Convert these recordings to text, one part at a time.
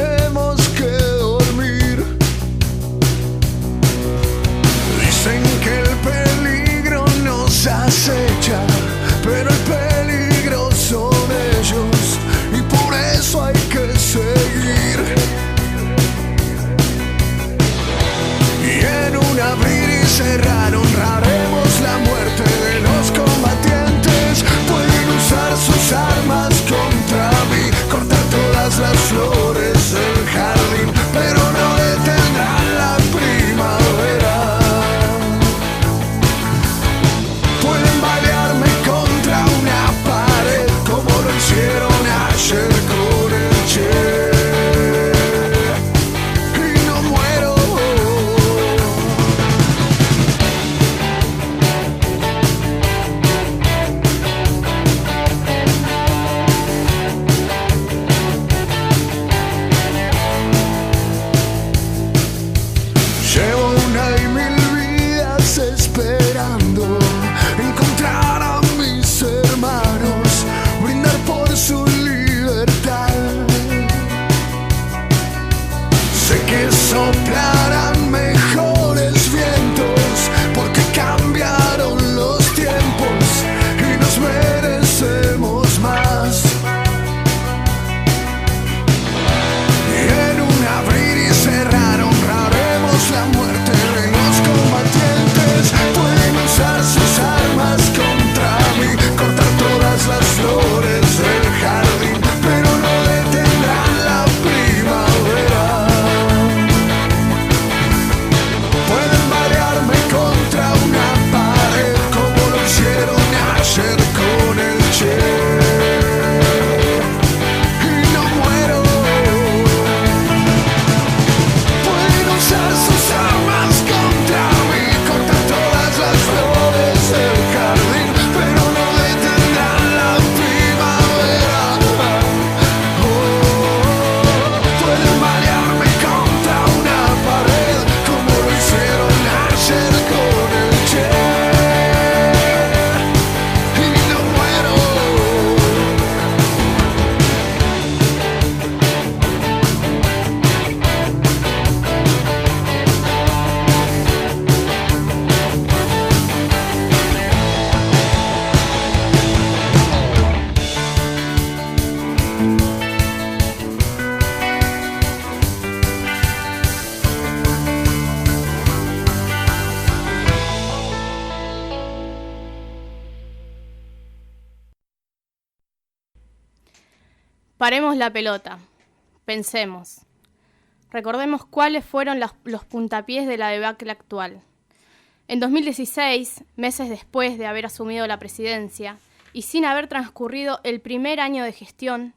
tenemos que dormir. Dicen que el peligro nos acecha, pero el peligro son ellos, y por eso hay que seguir. Y en un abrir y cerrar honraremos la muerte de los combatientes. Pueden usar sus armas contra mí, cortar todas las flores del jardín, pero no detendrán la primavera. Pueden balearme contra una pared como lo hicieron ayer con el Che. Esperando encontrar a mis hermanos, brindar por su libertad. Sé que soplarán mejores vientos porque cambiaron los tiempos y nos merecemos más. Y en un abrir y cerrar honraremos la muerte de los combatientes. Pueden usar sus armas contra mí, cortar todas las flores del jardín, pero no detendrán la primavera. Pueden balearme contra una pared como lo hicieron ayer con el Che. Paremos la pelota, pensemos, recordemos cuáles fueron los puntapiés de la debacle actual. En 2016, meses después de haber asumido la presidencia y sin haber transcurrido el primer año de gestión,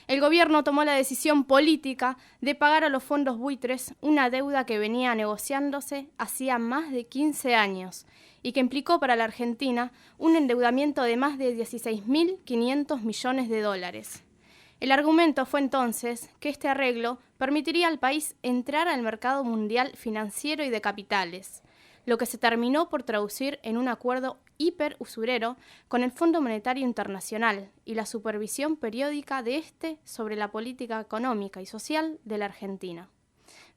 el gobierno tomó la decisión política de pagar a los fondos buitres una deuda que venía negociándose hacía más de 15 años y que implicó para la Argentina un endeudamiento de más de 16.500 millones de dólares. El argumento fue entonces que este arreglo permitiría al país entrar al mercado mundial financiero y de capitales, lo que se terminó por traducir en un acuerdo hiperusurero con el Fondo Monetario Internacional y la supervisión periódica de este sobre la política económica y social de la Argentina.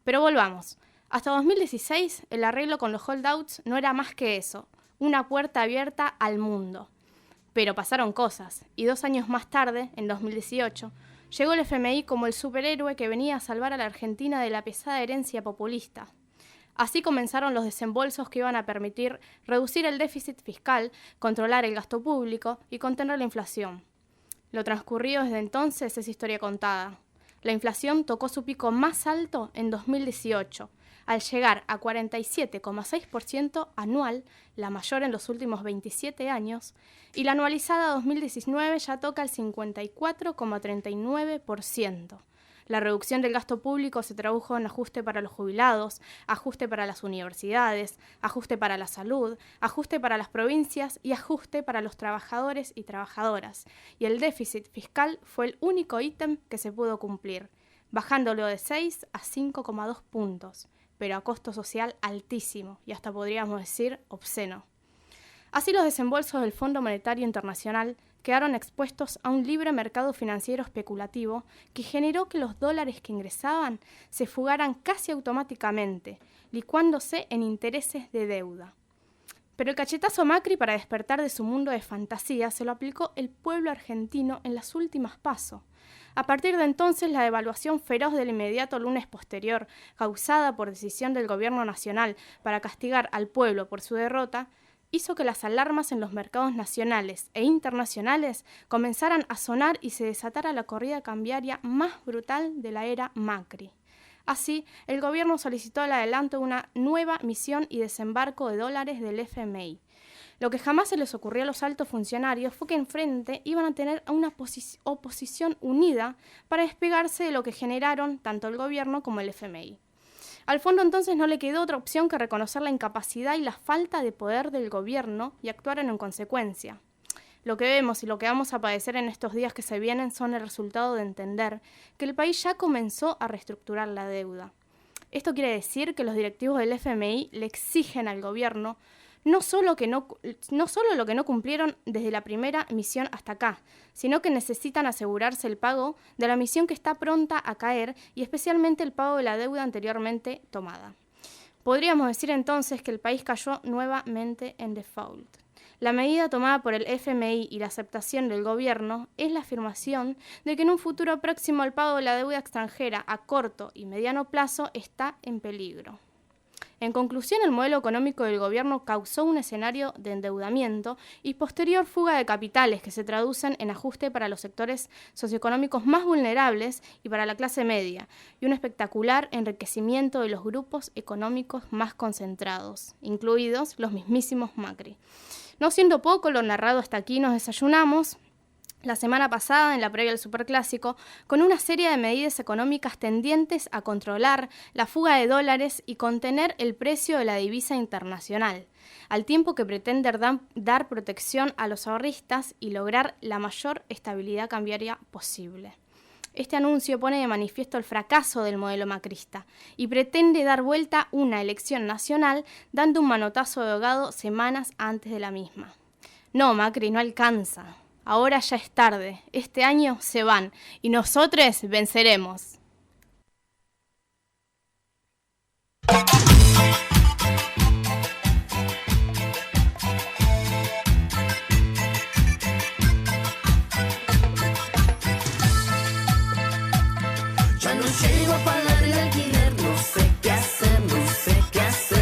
Pero volvamos. Hasta 2016, el arreglo con los holdouts no era más que eso, una puerta abierta al mundo. Pero pasaron cosas, y 2 años más tarde, en 2018, llegó el FMI como el superhéroe que venía a salvar a la Argentina de la pesada herencia populista. Así comenzaron los desembolsos que iban a permitir reducir el déficit fiscal, controlar el gasto público y contener la inflación. Lo transcurrido desde entonces es historia contada. La inflación tocó su pico más alto en 2018, al llegar a 47,6% anual, la mayor en los últimos 27 años, y la anualizada 2019 ya toca el 54,39%. La reducción del gasto público se tradujo en ajuste para los jubilados, ajuste para las universidades, ajuste para la salud, ajuste para las provincias y ajuste para los trabajadores y trabajadoras. Y el déficit fiscal fue el único ítem que se pudo cumplir, bajándolo de 6 a 5,2 puntos, pero a costo social altísimo y hasta podríamos decir obsceno. Así los desembolsos del Fondo Monetario Internacional quedaron expuestos a un libre mercado financiero especulativo que generó que los dólares que ingresaban se fugaran casi automáticamente, licuándose en intereses de deuda. Pero el cachetazo a Macri para despertar de su mundo de fantasía se lo aplicó el pueblo argentino en las últimas PASO. A partir de entonces, la devaluación feroz del inmediato lunes posterior, causada por decisión del gobierno nacional para castigar al pueblo por su derrota, hizo que las alarmas en los mercados nacionales e internacionales comenzaran a sonar y se desatara la corrida cambiaria más brutal de la era Macri. Así, el gobierno solicitó el adelanto de una nueva emisión y desembarco de dólares del FMI. Lo que jamás se les ocurrió a los altos funcionarios fue que enfrente iban a tener una oposición unida para despegarse de lo que generaron tanto el gobierno como el FMI. Al fondo entonces no le quedó otra opción que reconocer la incapacidad y la falta de poder del gobierno y actuar en consecuencia. Lo que vemos y lo que vamos a padecer en estos días que se vienen son el resultado de entender que el país ya comenzó a reestructurar la deuda. Esto quiere decir que los directivos del FMI le exigen al gobierno no solo lo que no cumplieron desde la primera emisión hasta acá, sino que necesitan asegurarse el pago de la emisión que está pronta a caer y especialmente el pago de la deuda anteriormente tomada. Podríamos decir entonces que el país cayó nuevamente en default. La medida tomada por el FMI y la aceptación del gobierno es la afirmación de que en un futuro próximo el pago de la deuda extranjera a corto y mediano plazo está en peligro. En conclusión, el modelo económico del gobierno causó un escenario de endeudamiento y posterior fuga de capitales que se traducen en ajuste para los sectores socioeconómicos más vulnerables y para la clase media, y un espectacular enriquecimiento de los grupos económicos más concentrados, incluidos los mismísimos Macri. No siendo poco lo narrado hasta aquí, nos desayunamos la semana pasada, en la previa del Superclásico, con una serie de medidas económicas tendientes a controlar la fuga de dólares y contener el precio de la divisa internacional, al tiempo que pretende dar protección a los ahorristas y lograr la mayor estabilidad cambiaria posible. Este anuncio pone de manifiesto el fracaso del modelo macrista y pretende dar vuelta una elección nacional dando un manotazo de ahogado semanas antes de la misma. No, Macri, no alcanza. Ahora ya es tarde, este año se van y nosotros venceremos. Ya no llego a pagar el alquiler, no sé qué hacer, no sé qué hacer.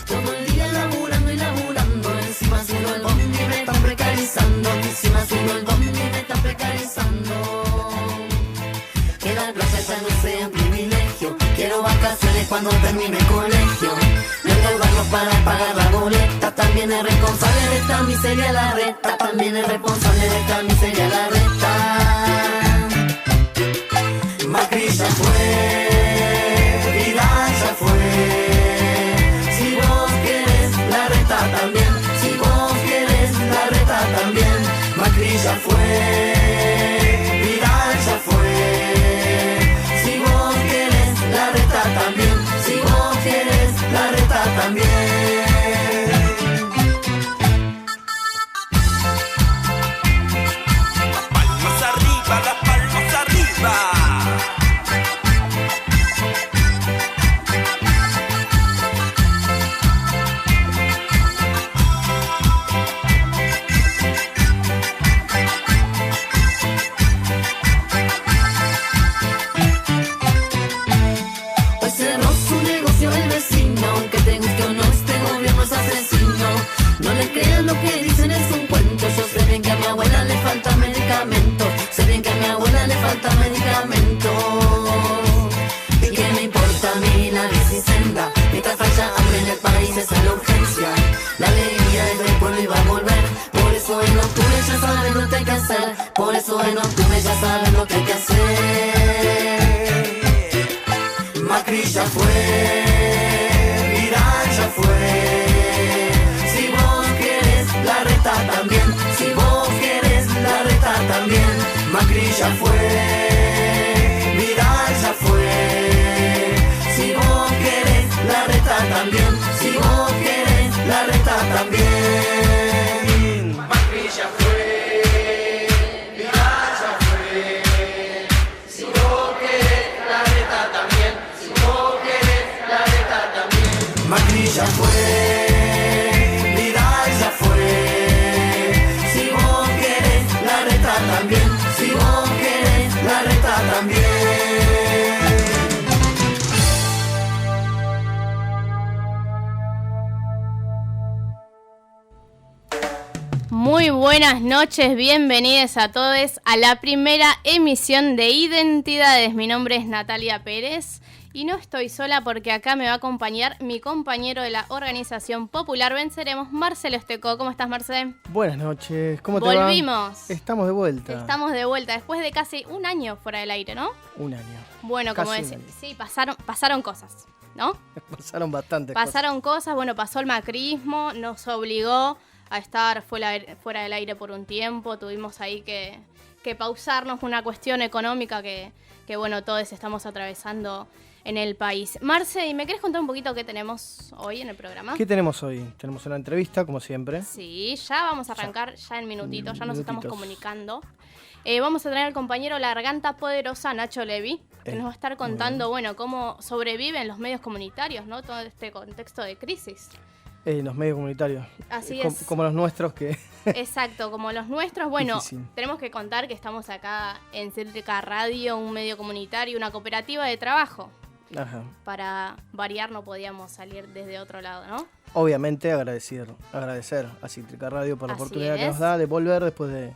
Todo el día laburando y laburando, encima subo el bondi y me están precarizando. Encima subo el bondi y me están precarizando. Que la playa ya no sea un privilegio, quiero vacaciones cuando termine el colegio. Me endeudarnos para pagar la boleta, también es responsable de esta miseria la reta. También es responsable de esta miseria la reta. Macri ya fue, Vidal ya fue. Si vos querés la reta también, si vos querés la reta también. Macri ya fue, Vidal ya fue. Si vos querés la reta también, si vos querés la reta también. Palmas arriba, las palmas arriba. Hoy cerró su negocio el vecino, aunque te guste o no, este gobierno es asesino. No le crean lo que dicen, es un cuento. Yo sé bien que a mi abuela le falta medicamento, sé bien que a mi abuela le falta medicamento. ¿Y qué me importa a mí la senda? Mientras falla hambre en el país, esa es la urgencia. La alegría del pueblo iba a volver. Por eso en octubre ya saben lo que hay que hacer. Por eso en octubre ya saben lo que hay que hacer. Macri ya fue, Vidal ya fue. Si vos querés la reta también, si vos querés la reta también. Macri ya fue, Vidal ya fue. Si vos querés la reta también, si vos querés la reta también. Macri ya fue. ya fue, Vidal ya fue. Si vos querés, la reta también. Si vos querés, la reta también. Muy buenas noches, bienvenidos a todos a la primera emisión de Identidades. Mi nombre es Natalia Pérez y no estoy sola porque acá me va a acompañar mi compañero de la organización popular Venceremos, Marcelo Estecó. ¿Cómo estás, Marcelo? Buenas noches, ¿cómo te va? Volvimos. Estamos de vuelta. Estamos de vuelta después de casi un año fuera del aire, ¿no? Un año. Bueno, como decía, sí, pasaron cosas, ¿no? Pasaron bastantes Pasaron cosas, bueno, pasó el macrismo, nos obligó a estar fuera del aire por un tiempo, tuvimos ahí que pausarnos una cuestión económica que bueno, todos estamos atravesando en el país. Marce, ¿me querés contar un poquito qué tenemos hoy en el programa? ¿Qué tenemos hoy? Tenemos una entrevista, como siempre. Sí, ya vamos a arrancar ya en minutitos, ya nos estamos comunicando. Vamos a tener al compañero La Garganta Poderosa, Nacho Levi, que nos va a estar contando, bueno, cómo sobreviven los medios comunitarios, ¿no? Todo este contexto de crisis. Los medios comunitarios. Así es. Como los nuestros que... Exacto, como los nuestros. Bueno, difícil. Tenemos que contar que estamos acá en Cítrica Radio, un medio comunitario, una cooperativa de trabajo. Ajá. Para variar no podíamos salir desde otro lado, ¿no? Obviamente agradecer a Cítrica Radio por la Así oportunidad que es. nos da de volver después de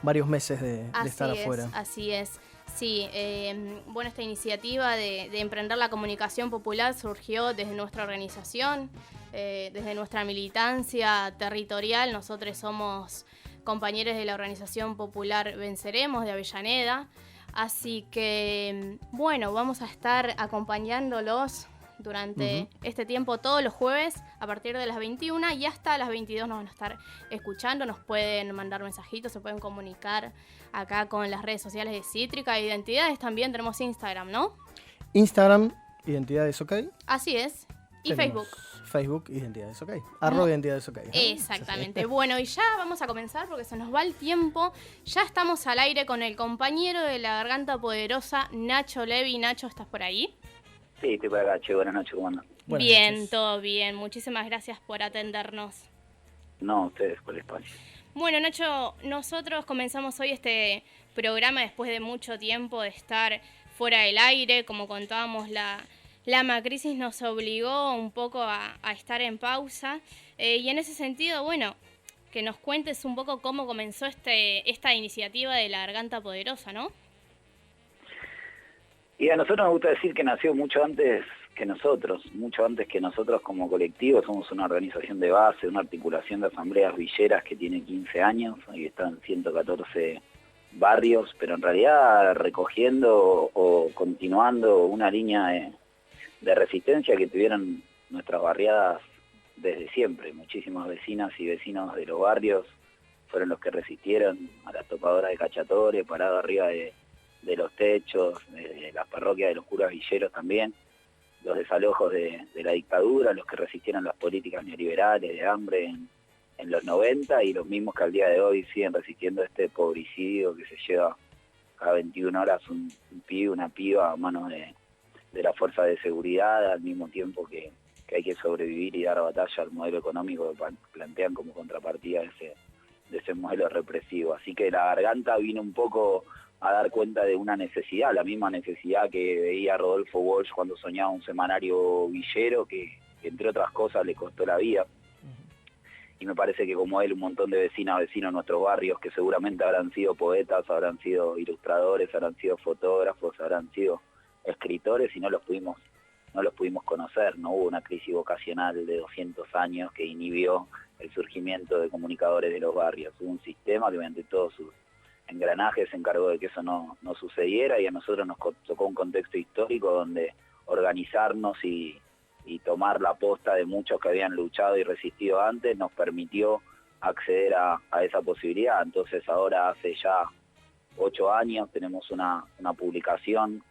varios meses de estar afuera. Así es. Sí, bueno, esta iniciativa de emprender la comunicación popular surgió desde nuestra organización, desde nuestra militancia territorial. Nosotros somos compañeros de la organización popular Venceremos de Avellaneda. Así que, bueno, vamos a estar acompañándolos durante este tiempo todos los jueves a partir de las 21 y hasta las 22 nos van a estar escuchando. Nos pueden mandar mensajitos, se pueden comunicar acá con las redes sociales de Cítrica. Identidades también tenemos Instagram, ¿no? Instagram, Identidades OK. Así es. Y Tenemos Facebook, Identidades OK. @Identidades OK. ¿no? Exactamente. Bueno, y ya vamos a comenzar porque se nos va el tiempo. Ya estamos al aire con el compañero de La Garganta Poderosa, Nacho Levi. Nacho, ¿estás por ahí? Sí, estoy por acá, che, buenas noches, ¿cómo andan? Buenas Bien, noches. todo bien. Muchísimas gracias por atendernos. No, ustedes por el espacio. Bueno, Nacho, nosotros comenzamos hoy este programa después de mucho tiempo de estar fuera del aire. Como contábamos, la macrisis nos obligó un poco a estar en pausa. Y en ese sentido, bueno, que nos cuentes un poco cómo comenzó esta iniciativa de La Garganta Poderosa, ¿no? Y a nosotros nos gusta decir que nació mucho antes que nosotros como colectivo. Somos una organización de base, una articulación de asambleas villeras que tiene 15 años, y están 114 barrios, pero en realidad recogiendo o continuando una línea de resistencia que tuvieron nuestras barriadas desde siempre. Muchísimas vecinas y vecinos de los barrios fueron los que resistieron a las topadoras de cachatores, parado arriba de los techos, de las parroquias de los curas villeros también, los desalojos de la dictadura, los que resistieron las políticas neoliberales de hambre en los 90, y los mismos que al día de hoy siguen resistiendo este pobricidio que se lleva cada 21 horas un pibe, una piba a manos de la fuerza de seguridad, al mismo tiempo que hay que sobrevivir y dar batalla al modelo económico que plantean como contrapartida de ese modelo represivo. Así que La Garganta vino un poco a dar cuenta de una necesidad, la misma necesidad que veía Rodolfo Walsh cuando soñaba un semanario villero que entre otras cosas le costó la vida. Y me parece que como él, un montón de vecinos de nuestros barrios que seguramente habrán sido poetas, habrán sido ilustradores, habrán sido fotógrafos, habrán sido escritores, y no los pudimos conocer. No hubo una crisis vocacional de 200 años que inhibió el surgimiento de comunicadores de los barrios. Hubo un sistema que mediante todos sus engranajes se encargó de que eso no sucediera, y a nosotros nos tocó un contexto histórico donde organizarnos y tomar la posta de muchos que habían luchado y resistido antes nos permitió acceder a esa posibilidad. Entonces ahora hace ya 8 años tenemos una publicación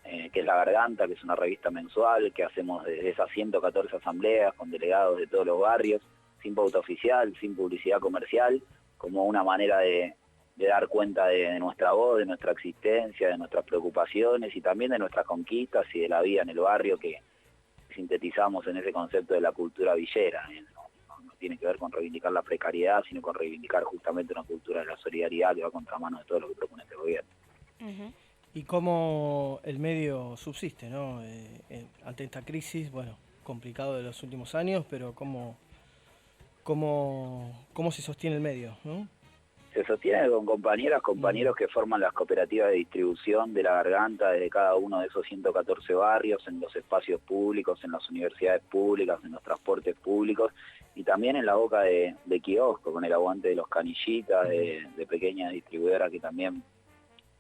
que es La Garganta, que es una revista mensual que hacemos desde esas 114 asambleas con delegados de todos los barrios, sin pauta oficial, sin publicidad comercial, como una manera de dar cuenta de nuestra voz, de nuestra existencia, de nuestras preocupaciones y también de nuestras conquistas y de la vida en el barrio que sintetizamos en ese concepto de la cultura villera. No tiene que ver con reivindicar la precariedad, sino con reivindicar justamente una cultura de la solidaridad que va a contramano de todo lo que propone este gobierno. Y cómo el medio subsiste, ¿no? Ante esta crisis, bueno, complicado de los últimos años, pero cómo se sostiene el medio, ¿no? Se sostiene con compañeros que forman las cooperativas de distribución de La Garganta desde cada uno de esos 114 barrios, en los espacios públicos, en las universidades públicas, en los transportes públicos y también en la boca de kiosco, con el aguante de los canillitas, de pequeñas distribuidoras que también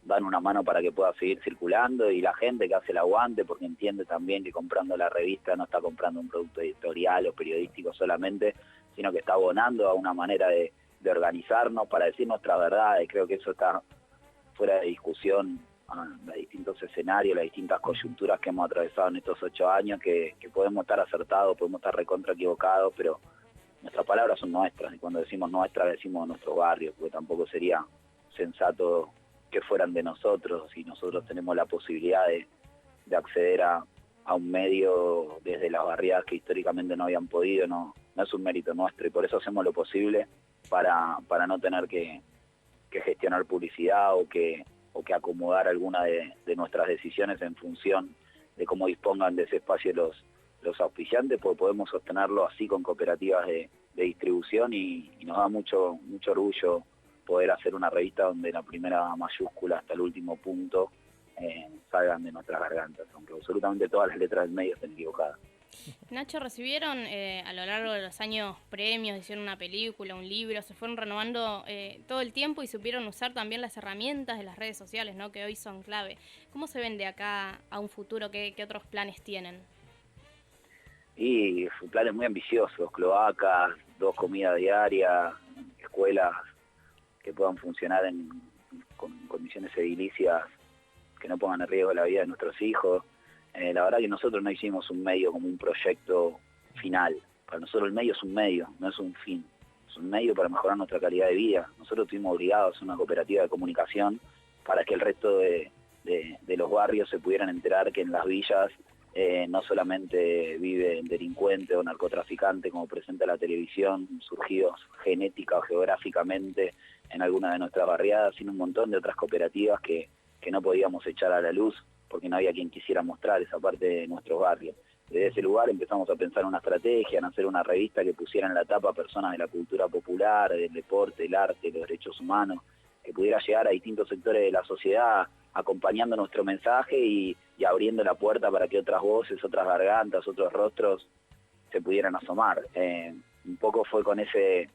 dan una mano para que pueda seguir circulando, y la gente que hace el aguante porque entiende también que comprando la revista no está comprando un producto editorial o periodístico solamente, sino que está abonando a una manera de organizarnos para decir nuestras verdades. Creo que eso está fuera de discusión, los distintos escenarios, las distintas coyunturas que hemos atravesado en estos 8 años, que podemos estar acertados, podemos estar recontra equivocados, pero nuestras palabras son nuestras, y cuando decimos nuestras decimos nuestros barrios, porque tampoco sería sensato que fueran de nosotros, y nosotros tenemos la posibilidad de acceder a un medio desde las barriadas que históricamente no habían podido. No es un mérito nuestro, y por eso hacemos lo posible para no tener que gestionar publicidad o que acomodar alguna de nuestras decisiones en función de cómo dispongan de ese espacio los auspiciantes, porque podemos sostenerlo así con cooperativas de distribución, y nos da mucho orgullo poder hacer una revista donde la primera mayúscula hasta el último punto salgan de nuestras gargantas, aunque absolutamente todas las letras del medio estén equivocadas. Nacho, ¿recibieron a lo largo de los años premios, hicieron una película, un libro, se fueron renovando todo el tiempo y supieron usar también las herramientas de las redes sociales, ¿no?, que hoy son clave? ¿Cómo se ven de acá a un futuro? ¿Qué otros planes tienen? Y planes muy ambiciosos: cloacas, 2 comidas diarias, escuelas que puedan funcionar con condiciones edilicias que no pongan en riesgo la vida de nuestros hijos. La verdad que nosotros no hicimos un medio como un proyecto final. Para nosotros el medio es un medio, no es un fin. Es un medio para mejorar nuestra calidad de vida. Nosotros estuvimos obligados a hacer una cooperativa de comunicación para que el resto de los barrios se pudieran enterar que en las villas no solamente viven delincuentes o narcotraficantes como presenta la televisión, surgidos genética o geográficamente en alguna de nuestras barriadas, sino un montón de otras cooperativas que no podíamos echar a la luz porque no había quien quisiera mostrar esa parte de nuestros barrios. Desde ese lugar empezamos a pensar una estrategia, en hacer una revista que pusiera en la tapa a personas de la cultura popular, del deporte, el arte, los derechos humanos, que pudiera llegar a distintos sectores de la sociedad acompañando nuestro mensaje y abriendo la puerta para que otras voces, otras gargantas, otros rostros se pudieran asomar. Un poco fue con ese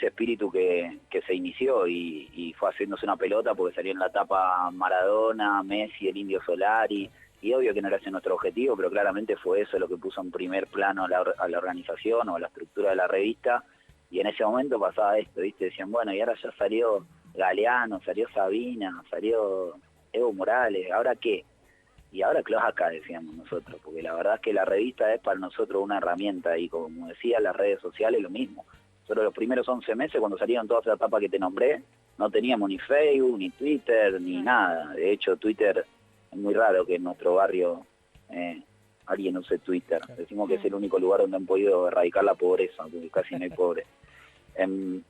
espíritu que se inició, y fue haciéndose una pelota porque salió en la tapa Maradona, Messi, el Indio Solari, y obvio que no era ese nuestro objetivo, pero claramente fue eso lo que puso en primer plano a la organización o a la estructura de la revista. Y en ese momento pasaba esto, ¿viste? Decían, bueno, y ahora ya salió Galeano, salió Sabina, salió Evo Morales, ¿ahora qué? Y ahora cloaca, decíamos nosotros, porque la verdad es que la revista es para nosotros una herramienta, y como decía, las redes sociales lo mismo. Nosotros los primeros 11 meses, cuando salieron todas las etapas que te nombré, no teníamos ni Facebook, ni Twitter, ni nada. De hecho, Twitter, es muy raro que en nuestro barrio alguien use Twitter. Decimos que es el único lugar donde han podido erradicar la pobreza, porque casi no hay pobres. En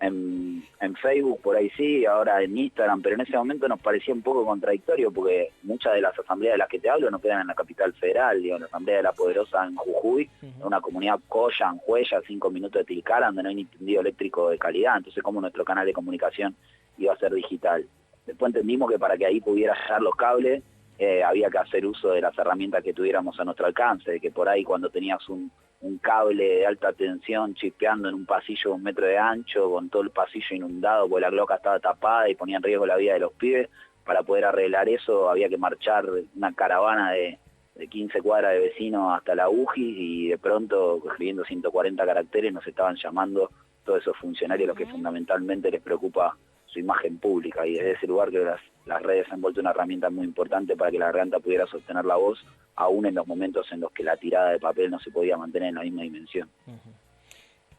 Facebook por ahí sí, ahora en Instagram, pero en ese momento nos parecía un poco contradictorio porque muchas de las asambleas de las que te hablo no quedan en la capital federal. Digo, la asamblea de La Poderosa en Jujuy, una comunidad coya, en Huella, 5 minutos de Tilcara, donde no hay ni tendido eléctrico de calidad. Entonces, ¿cómo nuestro canal de comunicación iba a ser digital? Después entendimos que para que ahí pudiera llegar los cables había que hacer uso de las herramientas que tuviéramos a nuestro alcance, que por ahí cuando tenías un cable de alta tensión chispeando en un pasillo de 1 metro de ancho, con todo el pasillo inundado porque la cloaca estaba tapada y ponía en riesgo la vida de los pibes, para poder arreglar eso había que marchar una caravana de 15 cuadras de vecinos hasta la UJI, y de pronto, escribiendo 140 caracteres, nos estaban llamando todos esos funcionarios a los que fundamentalmente les preocupa su imagen pública, y desde ese lugar que las redes han vuelto una herramienta muy importante para que la garganta pudiera sostener la voz, aún en los momentos en los que la tirada de papel no se podía mantener en la misma dimensión.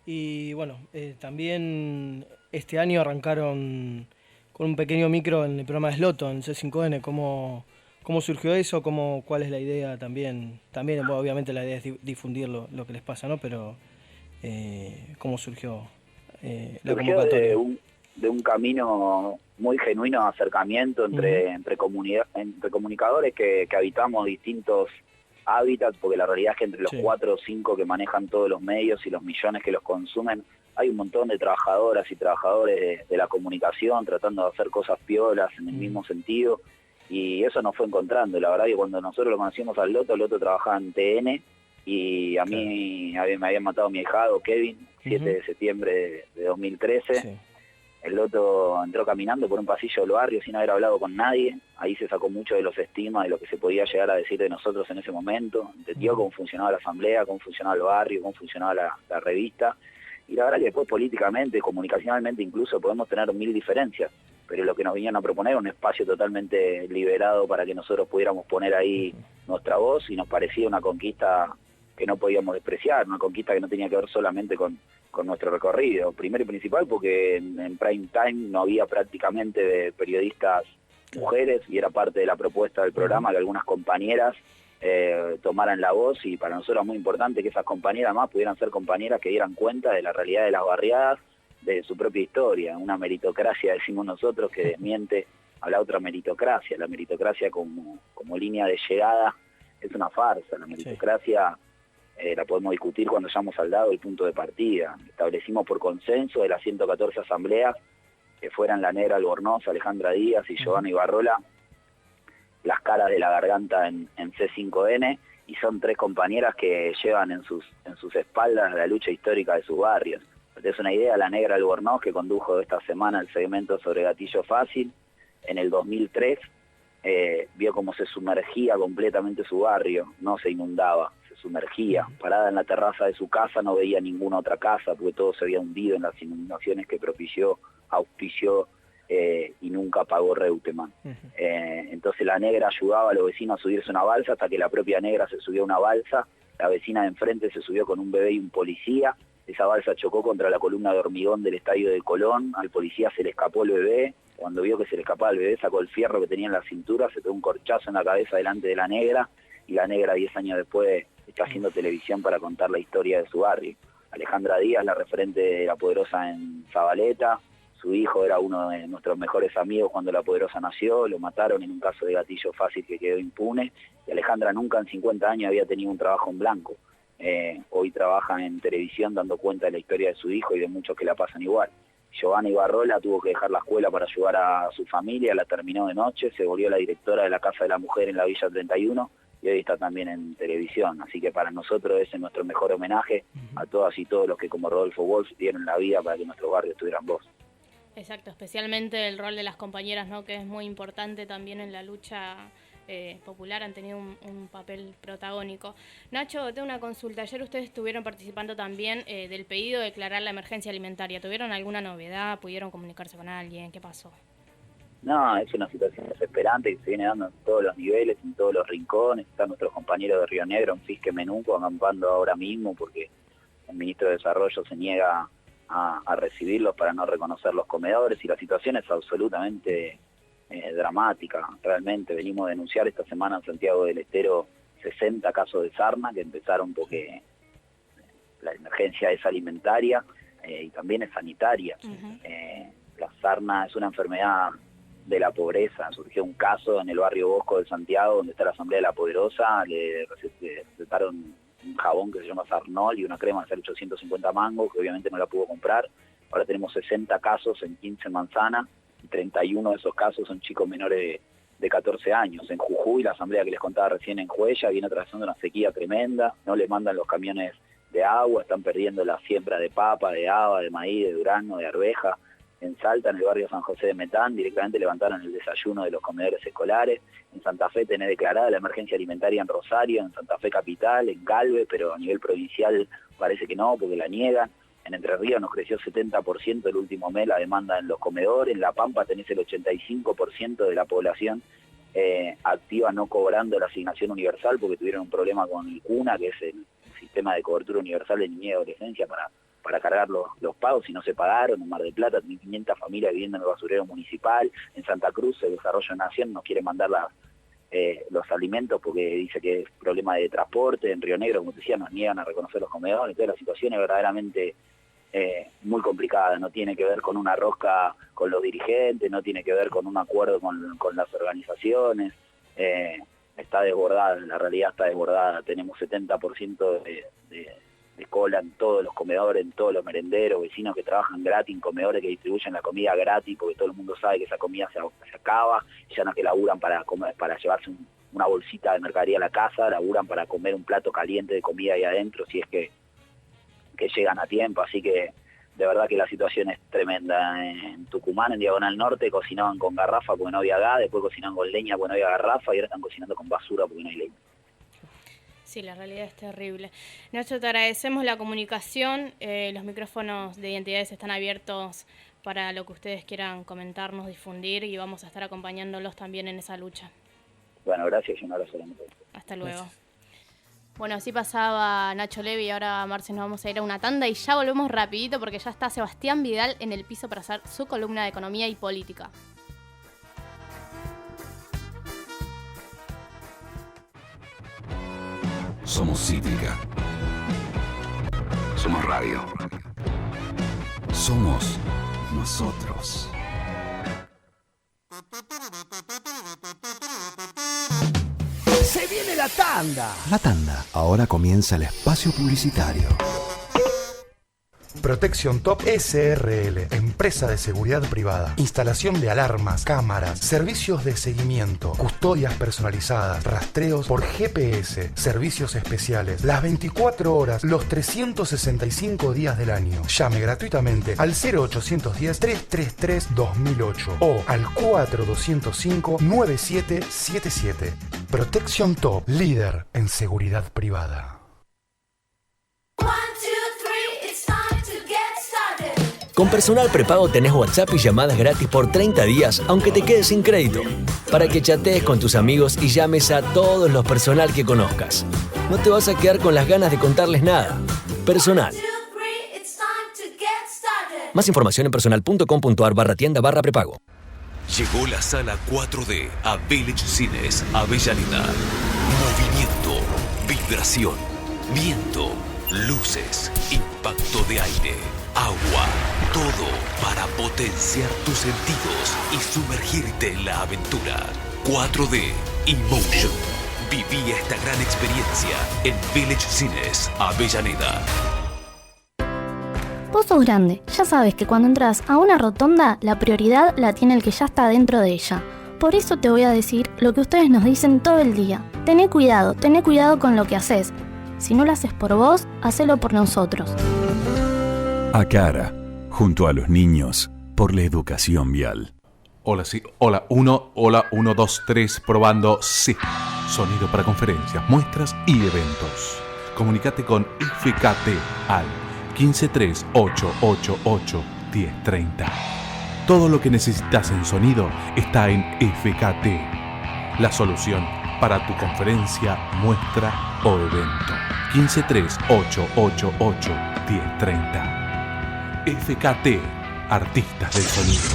Y bueno, también este año arrancaron con un pequeño micro en el programa de Sloto, en C5N. ¿Cómo ¿Cómo surgió eso? ¿Cuál es la idea también? También, bueno, obviamente la idea es difundir lo que les pasa, ¿no? Pero ¿cómo surgió la Surgió convocatoria? de un camino muy genuino de acercamiento entre comunicadores que habitamos distintos hábitats, porque la realidad es que entre los Sí. 4 o 5 que manejan todos los medios y los millones que los consumen, hay un montón de trabajadoras y trabajadores de la comunicación tratando de hacer cosas piolas en el mismo sentido, y eso nos fue encontrando. La verdad que cuando nosotros lo conocimos al Loto, el Loto trabajaba en TN, y a mí me habían matado a mi ahijado Kevin, 7 de septiembre de 2013. Sí. El Loto entró caminando por un pasillo del barrio sin haber hablado con nadie. Ahí se sacó mucho de los estigmas de lo que se podía llegar a decir de nosotros en ese momento. Entendió cómo funcionaba la asamblea, cómo funcionaba el barrio, cómo funcionaba la revista. Y la verdad que después políticamente, comunicacionalmente incluso, podemos tener 1000 diferencias. Pero lo que nos vinieron a proponer era un espacio totalmente liberado para que nosotros pudiéramos poner ahí nuestra voz, y nos parecía una conquista que no podíamos despreciar, una conquista que no tenía que ver solamente con nuestro recorrido. Primero y principal porque en prime time no había prácticamente de periodistas mujeres, y era parte de la propuesta del programa que algunas compañeras tomaran la voz, y para nosotros era muy importante que esas compañeras más pudieran ser compañeras que dieran cuenta de la realidad de las barriadas, de su propia historia, una meritocracia, decimos nosotros, que desmiente a la otra meritocracia. La meritocracia como línea de llegada es una farsa. La meritocracia la podemos discutir cuando hayamos saldado el punto de partida. Establecimos por consenso de las 114 asambleas que fueran la Negra Albornoz, Alejandra Díaz y Giovanna Ibarrola las caras de la garganta en C5N, y son 3 compañeras que llevan en sus espaldas la lucha histórica de sus barrios. Es una idea, la Negra Albornoz, que condujo esta semana el segmento sobre gatillo fácil, en el 2003 vio cómo se sumergía completamente su barrio, no se inundaba, se sumergía. Parada en la terraza de su casa no veía ninguna otra casa, porque todo se había hundido en las inundaciones que auspició y nunca pagó Reutemann. Entonces la Negra ayudaba a los vecinos a subirse a una balsa, hasta que la propia Negra se subió a una balsa, la vecina de enfrente se subió con un bebé y un policía, esa balsa chocó contra la columna de hormigón del estadio de Colón, al policía se le escapó el bebé, cuando vio que se le escapaba el bebé sacó el fierro que tenía en la cintura, se pegó un corchazo en la cabeza delante de la Negra, y la Negra 10 años después está haciendo televisión para contar la historia de su barrio. Alejandra Díaz, la referente de La Poderosa en Zabaleta, su hijo era uno de nuestros mejores amigos cuando La Poderosa nació, lo mataron en un caso de gatillo fácil que quedó impune, y Alejandra nunca en 50 años había tenido un trabajo en blanco. Hoy trabaja en televisión dando cuenta de la historia de su hijo y de muchos que la pasan igual. Giovanna Ibarrola tuvo que dejar la escuela para ayudar a su familia, la terminó de noche, se volvió la directora de la Casa de la Mujer en la Villa 31 y hoy está también en televisión. Así que para nosotros ese es nuestro mejor homenaje a todas y todos los que como Rodolfo Wolf dieron la vida para que nuestros barrios tuvieran voz. Exacto, especialmente el rol de las compañeras, ¿no? Que es muy importante también en la lucha popular, han tenido un papel protagónico. Nacho, tengo una consulta. Ayer ustedes estuvieron participando también del pedido de declarar la emergencia alimentaria. ¿Tuvieron alguna novedad? ¿Pudieron comunicarse con alguien? ¿Qué pasó? No, es una situación desesperante que se viene dando en todos los niveles, en todos los rincones. Están nuestros compañeros de Río Negro, en Fisque Menuco, acampando ahora mismo porque el ministro de Desarrollo se niega a recibirlos para no reconocer los comedores, y la situación es absolutamente dramática. Realmente venimos a denunciar esta semana en Santiago del Estero 60 casos de sarna que empezaron porque la emergencia es alimentaria y también es sanitaria. La sarna es una enfermedad de la pobreza. Surgió un caso en el barrio Bosco de Santiago, donde está la Asamblea de la Poderosa, le recetaron un jabón que se llama Sarnol y una crema de 850 mangos, que obviamente no la pudo comprar. Ahora tenemos 60 casos en 15 manzanas, y 31 de esos casos son chicos menores de 14 años. En Jujuy, la asamblea que les contaba recién en Juella, viene atravesando una sequía tremenda, no le mandan los camiones de agua, están perdiendo la siembra de papa, de haba, de maíz, de durazno, de arveja. En Salta, en el barrio San José de Metán, directamente levantaron el desayuno de los comedores escolares. En Santa Fe tenés declarada la emergencia alimentaria en Rosario, en Santa Fe capital, en Galve, pero a nivel provincial parece que no, porque la niegan. En Entre Ríos nos creció 70% el último mes la demanda en los comedores. En La Pampa tenés el 85% de la población activa no cobrando la asignación universal porque tuvieron un problema con el CUNA, que es el sistema de cobertura universal de niñez y adolescencia, para cargar los pagos, y no se pagaron. En Mar del Plata, 1.500 familias viviendo en el basurero municipal. En Santa Cruz, el Desarrollo Nación nos quiere mandar los alimentos porque dice que es problema de transporte. En Río Negro, como te decía, nos niegan a reconocer los comedores. Entonces la situación es verdaderamente muy complicada. No tiene que ver con una rosca con los dirigentes, no tiene que ver con un acuerdo con las organizaciones. Está desbordada, la realidad está desbordada. Tenemos 70% de cola en todos los comedores, en todos los merenderos, vecinos que trabajan gratis en comedores que distribuyen la comida gratis porque todo el mundo sabe que esa comida se acaba, ya no es que laburan para llevarse una bolsita de mercadería a la casa, laburan para comer un plato caliente de comida ahí adentro si es que llegan a tiempo. Así que de verdad que la situación es tremenda. En Tucumán, en Diagonal Norte, cocinaban con garrafa porque no había gas, después cocinaban con leña porque no había garrafa y ahora están cocinando con basura porque no hay leña. Sí, la realidad es terrible. Nacho, te agradecemos la comunicación. Los micrófonos de Identidades están abiertos para lo que ustedes quieran comentarnos, difundir, y vamos a estar acompañándolos también en esa lucha. Bueno, gracias y un abrazo. Hasta luego. Gracias. Bueno, así pasaba Nacho Levi y ahora, Marce, nos vamos a ir a una tanda y ya volvemos rapidito porque ya está Sebastián Vidal en el piso para hacer su columna de economía y política. Somos Cítrica. Somos radio. Somos nosotros. Se viene la tanda. La tanda. Ahora comienza el espacio publicitario. Protección Top SRL, empresa de seguridad privada, instalación de alarmas, cámaras, servicios de seguimiento, custodias personalizadas, rastreos por GPS, servicios especiales, las 24 horas, los 365 días del año. Llame gratuitamente al 0810-333-2008 o al 4205-9777. Protección Top, líder en seguridad privada. Con Personal Prepago tenés WhatsApp y llamadas gratis por 30 días, aunque te quedes sin crédito, para que chatees con tus amigos y llames a todos los personal que conozcas. No te vas a quedar con las ganas de contarles nada. Personal. Más información en personal.com.ar/tienda/prepago. Llegó la sala 4D a Village Cines Avellaneda. Movimiento, vibración, viento, luces, impacto de aire, agua, todo para potenciar tus sentidos y sumergirte en la aventura. 4D Emotion. Viví esta gran experiencia en Village Cines Avellaneda. Vos sos grande, ya sabes que cuando entras a una rotonda, la prioridad la tiene el que ya está dentro de ella. Por eso te voy a decir lo que ustedes nos dicen todo el día. Tené cuidado con lo que haces. Si no lo haces por vos, hacelo por nosotros. ACARA, junto a los niños, por la educación vial. Hola, sí. Hola, 1, 2, 3, probando, sí. Sonido para conferencias, muestras y eventos. Comunicate con FKT al 153-888-1030. Todo lo que necesitas en sonido está en FKT. La solución para tu conferencia, muestra o evento. 153-888-1030. FKT, Artistas del Sonido.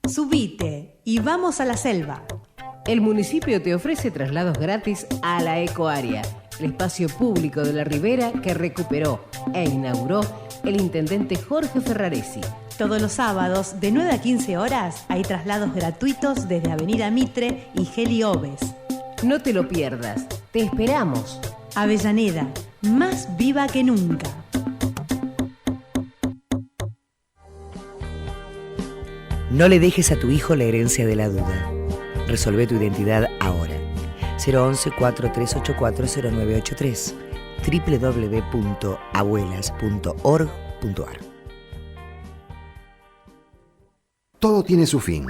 Subite y vamos a la selva. El municipio te ofrece traslados gratis a la Ecoárea, el espacio público de la Ribera que recuperó e inauguró el intendente Jorge Ferraresi. Todos los sábados, de 9 a 15 horas, hay traslados gratuitos desde Avenida Mitre y Geli Oves. No te lo pierdas, te esperamos. Avellaneda, más viva que nunca. No le dejes a tu hijo la herencia de la duda. Resolvé tu identidad ahora. 011-4384-0983 www.abuelas.org.ar. Todo tiene su fin.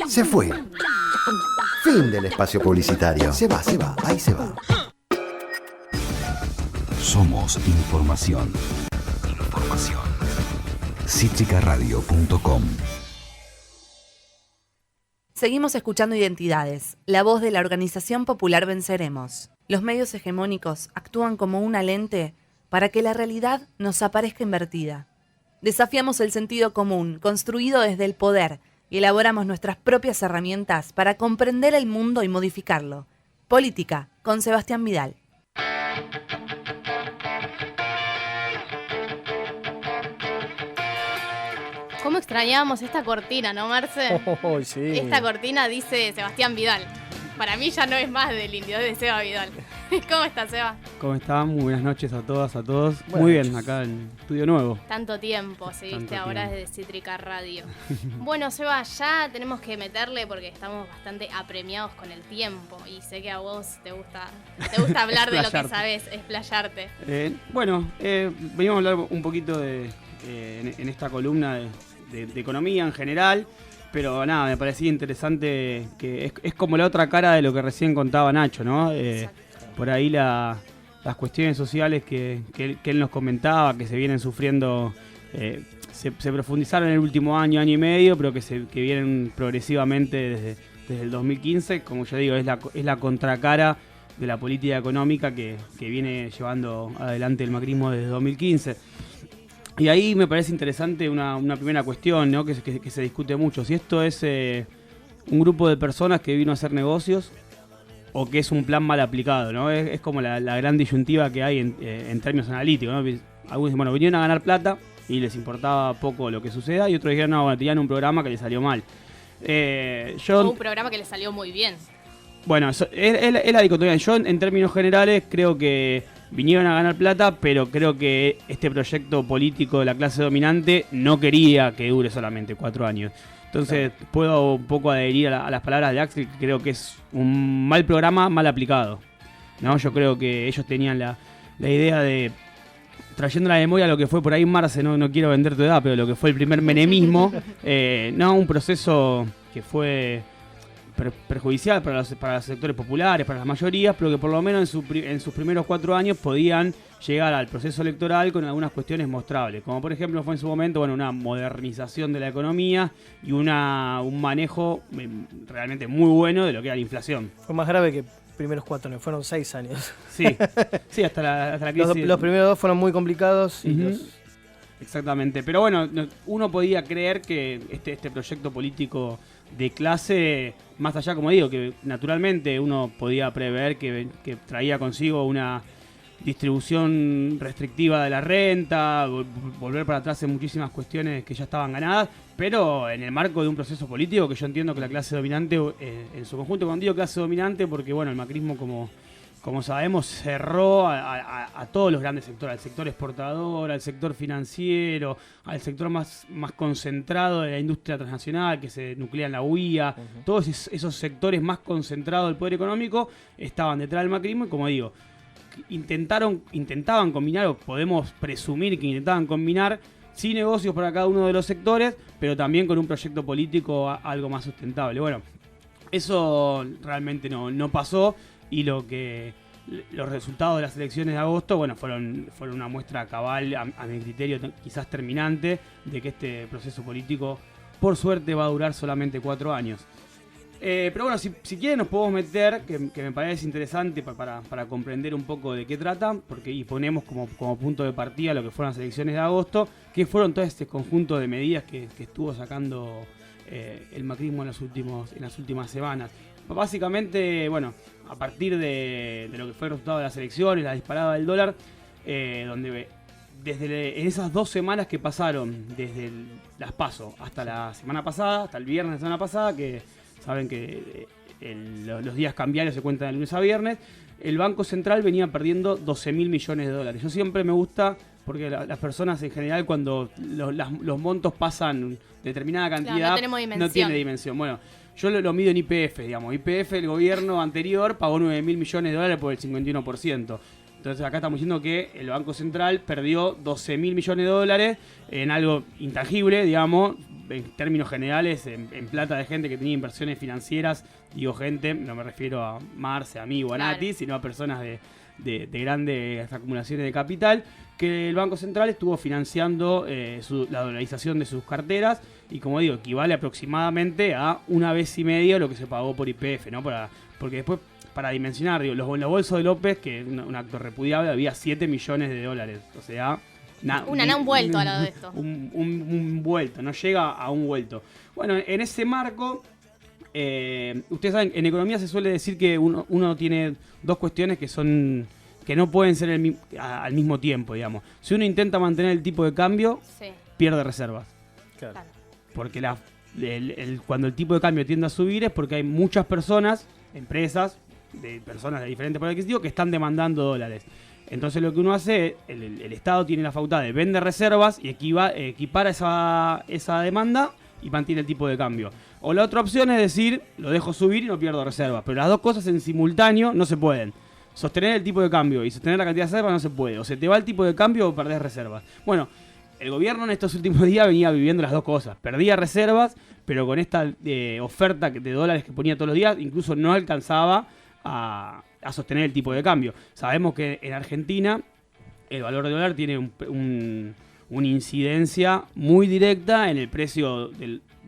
Se fue. Fin del espacio publicitario. Se va, ahí se va. Somos información. Citricaradio.com. Seguimos escuchando Identidades, la voz de la organización popular Venceremos. Los medios hegemónicos actúan como una lente para que la realidad nos aparezca invertida. Desafiamos el sentido común, construido desde el poder, y elaboramos nuestras propias herramientas para comprender el mundo y modificarlo. Política, con Sebastián Vidal. ¿Cómo extrañábamos esta cortina, no, Marce? Oh, sí. Esta cortina dice Sebastián Vidal. Para mí ya no es más del Indio, es de Seba Vidal. ¿Cómo estás, Seba? ¿Cómo están? Muy buenas noches a todas, a todos. Buenas Muy bien, noches. acá en Estudio Nuevo. Tanto tiempo, sí, Tanto viste, ahora tiempo. es de Cítrica Radio. Bueno, Seba, ya tenemos que meterle porque estamos bastante apremiados con el tiempo. Y sé que a vos te gusta hablar de lo que Explayarte. sabes, explayarte. Venimos a hablar un poquito de en esta columna de economía en general. Pero nada, me parecía interesante que es como la otra cara de lo que recién contaba Nacho, ¿no? Por ahí las cuestiones sociales que él nos comentaba, que se vienen sufriendo, se profundizaron en el último año y medio, pero que vienen progresivamente desde el 2015. Como yo digo, es la contracara de la política económica que viene llevando adelante el macrismo desde 2015. Y ahí me parece interesante una primera cuestión, ¿no? que se discute mucho. Si esto es un grupo de personas que vino a hacer negocios o que es un plan mal aplicado, ¿no? Es como la gran disyuntiva que hay en términos analíticos, ¿no? Algunos dicen, bueno, vinieron a ganar plata y les importaba poco lo que suceda, y otros dijeron, no, bueno, tenían un programa que les salió mal. Un programa que le salió muy bien. Bueno, es la dicotomía. Yo, en términos generales, creo que vinieron a ganar plata, pero creo que este proyecto político de la clase dominante no quería que dure solamente 4 años. Entonces, puedo un poco adherir a las palabras de Axel, que creo que es un mal programa mal aplicado, ¿no? Yo creo que ellos tenían la idea de, trayendo a la memoria lo que fue por ahí Marce, no quiero vender tu edad, pero lo que fue el primer menemismo, no, un proceso que fue perjudicial para los sectores populares, para las mayorías, pero que por lo menos en sus primeros 4 años podían llegar al proceso electoral con algunas cuestiones mostrables, como por ejemplo fue en su momento, bueno, una modernización de la economía y un manejo realmente muy bueno de lo que era la inflación. Fue más grave que primeros 4 años, fueron 6 años. Sí, hasta la crisis. Los primeros 2 fueron muy complicados y Exactamente, pero bueno, uno podía creer que este proyecto político de clase, más allá, como digo, que naturalmente uno podía prever que traía consigo una distribución restrictiva de la renta, volver para atrás en muchísimas cuestiones que ya estaban ganadas, pero en el marco de un proceso político que yo entiendo que la clase dominante, en su conjunto, cuando digo clase dominante, porque bueno, el macrismo, como sabemos, cerró a todos los grandes sectores, al sector exportador, al sector financiero, al sector más concentrado de la industria transnacional que se nuclea en la UIA. Todos esos sectores más concentrados del poder económico estaban detrás del macrismo y, como digo, intentaban combinar, o podemos presumir que intentaban combinar, sí, negocios para cada uno de los sectores, pero también con un proyecto político algo más sustentable. Bueno, eso realmente no pasó. Y los resultados de las elecciones de agosto, bueno, fueron una muestra cabal, a mi criterio quizás terminante, de que este proceso político, por suerte, va a durar solamente 4 años. Pero bueno, si quieren nos podemos meter, que me parece interesante para comprender un poco de qué trata, y ponemos como punto de partida lo que fueron las elecciones de agosto, que fueron todo este conjunto de medidas que estuvo sacando el macrismo en las últimas semanas. Básicamente, bueno, a partir de lo que fue el resultado de las elecciones, la disparada del dólar, donde en esas 2 semanas que pasaron, desde las PASO hasta la semana pasada, hasta el viernes de la semana pasada, que saben que los días cambiarios se cuentan de lunes a viernes, el Banco Central venía perdiendo 12.000 millones de dólares. Yo siempre me gusta, porque las personas en general, cuando los montos pasan determinada cantidad, no tiene dimensión. Bueno, yo lo mido en YPF, digamos. YPF, el gobierno anterior, pagó 9.000 millones de dólares por el 51%. Entonces acá estamos diciendo que el Banco Central perdió 12.000 millones de dólares en algo intangible, digamos, en términos generales, en plata de gente que tenía inversiones financieras. Digo gente, no me refiero a Marce, a mí o a Nati, sino a personas de grandes acumulaciones de capital, que el Banco Central estuvo financiando la dolarización de sus carteras, y como digo, equivale aproximadamente a 1,5 veces lo que se pagó por YPF, ¿no? Porque después, para dimensionar, digo, los bolsos de López, que es un acto repudiable, había 7 millones de dólares, o sea, Un vuelto a lado de esto. Un vuelto, no llega a un vuelto. Bueno, en ese marco, ustedes saben, en economía se suele decir que uno tiene dos cuestiones que no pueden ser al mismo tiempo, digamos. Si uno intenta mantener el tipo de cambio, pierde reservas. Claro. Porque cuando el tipo de cambio tiende a subir es porque hay muchas personas, empresas, de personas de diferentes poderes adquisitivos que están demandando dólares. Entonces lo que uno hace, el Estado tiene la facultad de vender reservas y equipara esa demanda y mantiene el tipo de cambio. O la otra opción es decir, lo dejo subir y no pierdo reservas. Pero las dos cosas en simultáneo no se pueden. Sostener el tipo de cambio y sostener la cantidad de reservas no se puede. O se te va el tipo de cambio o perdés reservas. Bueno, el gobierno en estos últimos días venía viviendo las dos cosas. Perdía reservas, pero con esta oferta de dólares que ponía todos los días, incluso no alcanzaba a sostener el tipo de cambio. Sabemos que en Argentina el valor del dólar tiene una incidencia muy directa en el precio,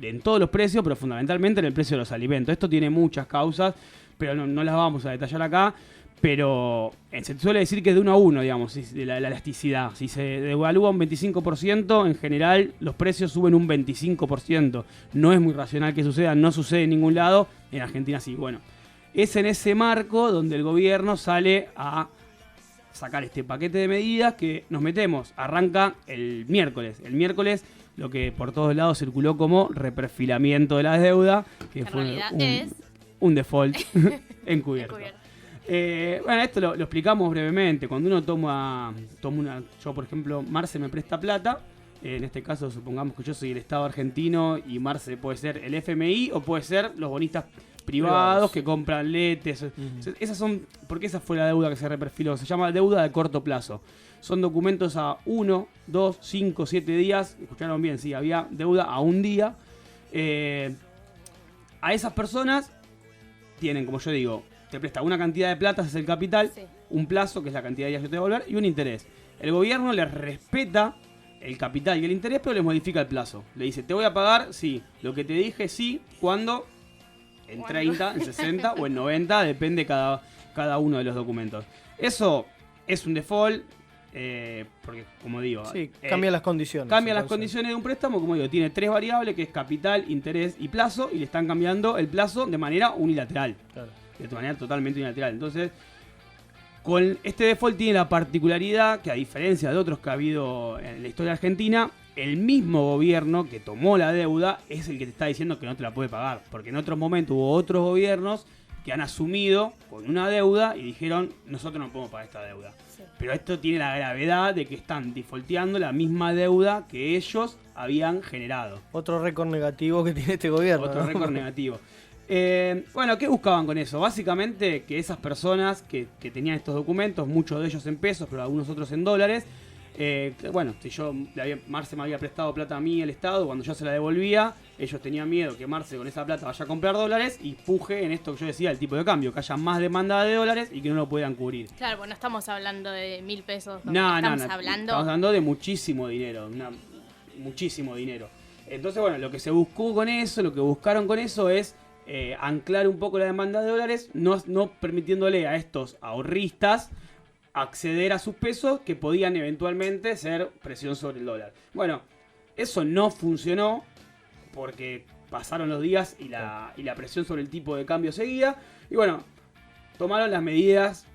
en todos los precios, pero fundamentalmente en el precio de los alimentos. Esto tiene muchas causas, pero no las vamos a detallar acá. Pero se suele decir que es de 1 a 1, digamos, de la elasticidad. Si se devalúa un 25%, en general los precios suben un 25%. No es muy racional que suceda, no sucede en ningún lado. En Argentina sí. Bueno, es en ese marco donde el gobierno sale a sacar este paquete de medidas que nos metemos. Arranca el miércoles. El miércoles, lo que por todos lados circuló como reperfilamiento de la deuda, que fue un default encubierto. Bueno, esto lo explicamos brevemente. Cuando uno toma yo por ejemplo, Marce me presta plata, en este caso supongamos que yo soy el Estado argentino y Marce puede ser el FMI o puede ser los bonistas privados que compran letes. Esas son, porque esa fue la deuda que se reperfiló, se llama deuda de corto plazo. Son documentos a 1, 2, 5, 7 días. Escucharon bien, sí, había deuda a un día. A esas personas tienen, como yo digo, te presta una cantidad de plata, ese es el capital, un plazo, que es la cantidad de días que te va a devolver, y un interés. El gobierno les respeta el capital y el interés, pero les modifica el plazo. Le dice, te voy a pagar, sí, lo que te dije, sí, cuando, en 30, en 60 o en 90, depende cada uno de los documentos. Eso es un default, porque como digo... Sí, cambia las condiciones. Cambia las condiciones de un préstamo, como digo, tiene 3 variables, que es capital, interés y plazo, y le están cambiando el plazo de manera unilateral. Claro. De manera totalmente unilateral. Entonces, con este default tiene la particularidad que, a diferencia de otros que ha habido en la historia argentina, el mismo gobierno que tomó la deuda es el que te está diciendo que no te la puede pagar. Porque en otros momentos hubo otros gobiernos que han asumido con una deuda y dijeron, nosotros no podemos pagar esta deuda. Sí. Pero esto tiene la gravedad de que están defaulteando la misma deuda que ellos habían generado. Otro récord negativo que tiene este gobierno. Otro récord negativo. Bueno, ¿qué buscaban con eso? Básicamente que esas personas que tenían estos documentos, muchos de ellos en pesos, pero algunos otros en dólares, bueno, si Marce me había prestado plata a mí, el Estado, cuando yo se la devolvía, ellos tenían miedo que Marce con esa plata vaya a comprar dólares y puje en esto que yo decía, el tipo de cambio, que haya más demanda de dólares y que no lo puedan cubrir. Claro, pues no estamos hablando de 1.000 pesos. No, estamos hablando de muchísimo dinero, muchísimo dinero. Entonces, bueno, lo que se buscó con eso, lo que buscaron con eso es anclar un poco la demanda de dólares, no permitiéndole a estos ahorristas acceder a sus pesos que podían eventualmente ser presión sobre el dólar. Bueno, eso no funcionó porque pasaron los días y la presión sobre el tipo de cambio seguía. Y bueno, tomaron las medidas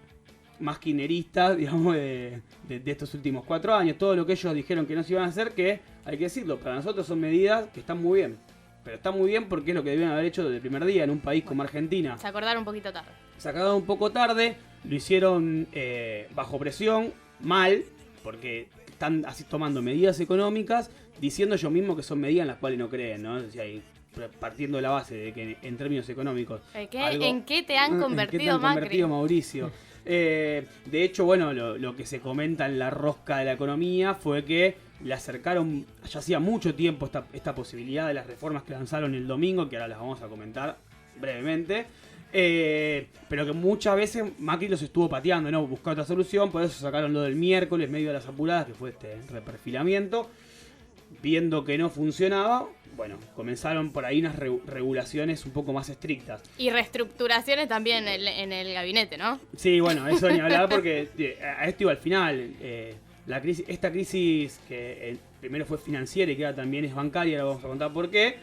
más kirchneristas, digamos, de estos últimos 4 años. Todo lo que ellos dijeron que no se iban a hacer, que hay que decirlo, para nosotros son medidas que están muy bien. Pero está muy bien porque es lo que debían haber hecho desde el primer día en un país como Argentina. Se acordaron un poquito tarde. Se acordaron un poco tarde, lo hicieron bajo presión, mal, porque están así tomando medidas económicas, diciendo ellos mismos que son medidas en las cuales no creen, ¿no? O sea, partiendo de la base de que en términos económicos... ¿En qué te han convertido, Mauricio? De hecho, bueno, lo que se comenta en la rosca de la economía fue que le acercaron, ya hacía mucho tiempo, esta posibilidad de las reformas que lanzaron el domingo, que ahora las vamos a comentar brevemente, pero que muchas veces Macri los estuvo pateando, ¿no? Buscó otra solución, por eso sacaron lo del miércoles, medio de las apuradas, que fue este reperfilamiento. Viendo que no funcionaba, bueno, comenzaron por ahí unas regulaciones un poco más estrictas. Y reestructuraciones también en el gabinete, ¿no? Sí, bueno, eso ni hablar porque a esto iba al final. esta crisis que primero fue financiera y que ahora también es bancaria, ahora vamos a contar por qué,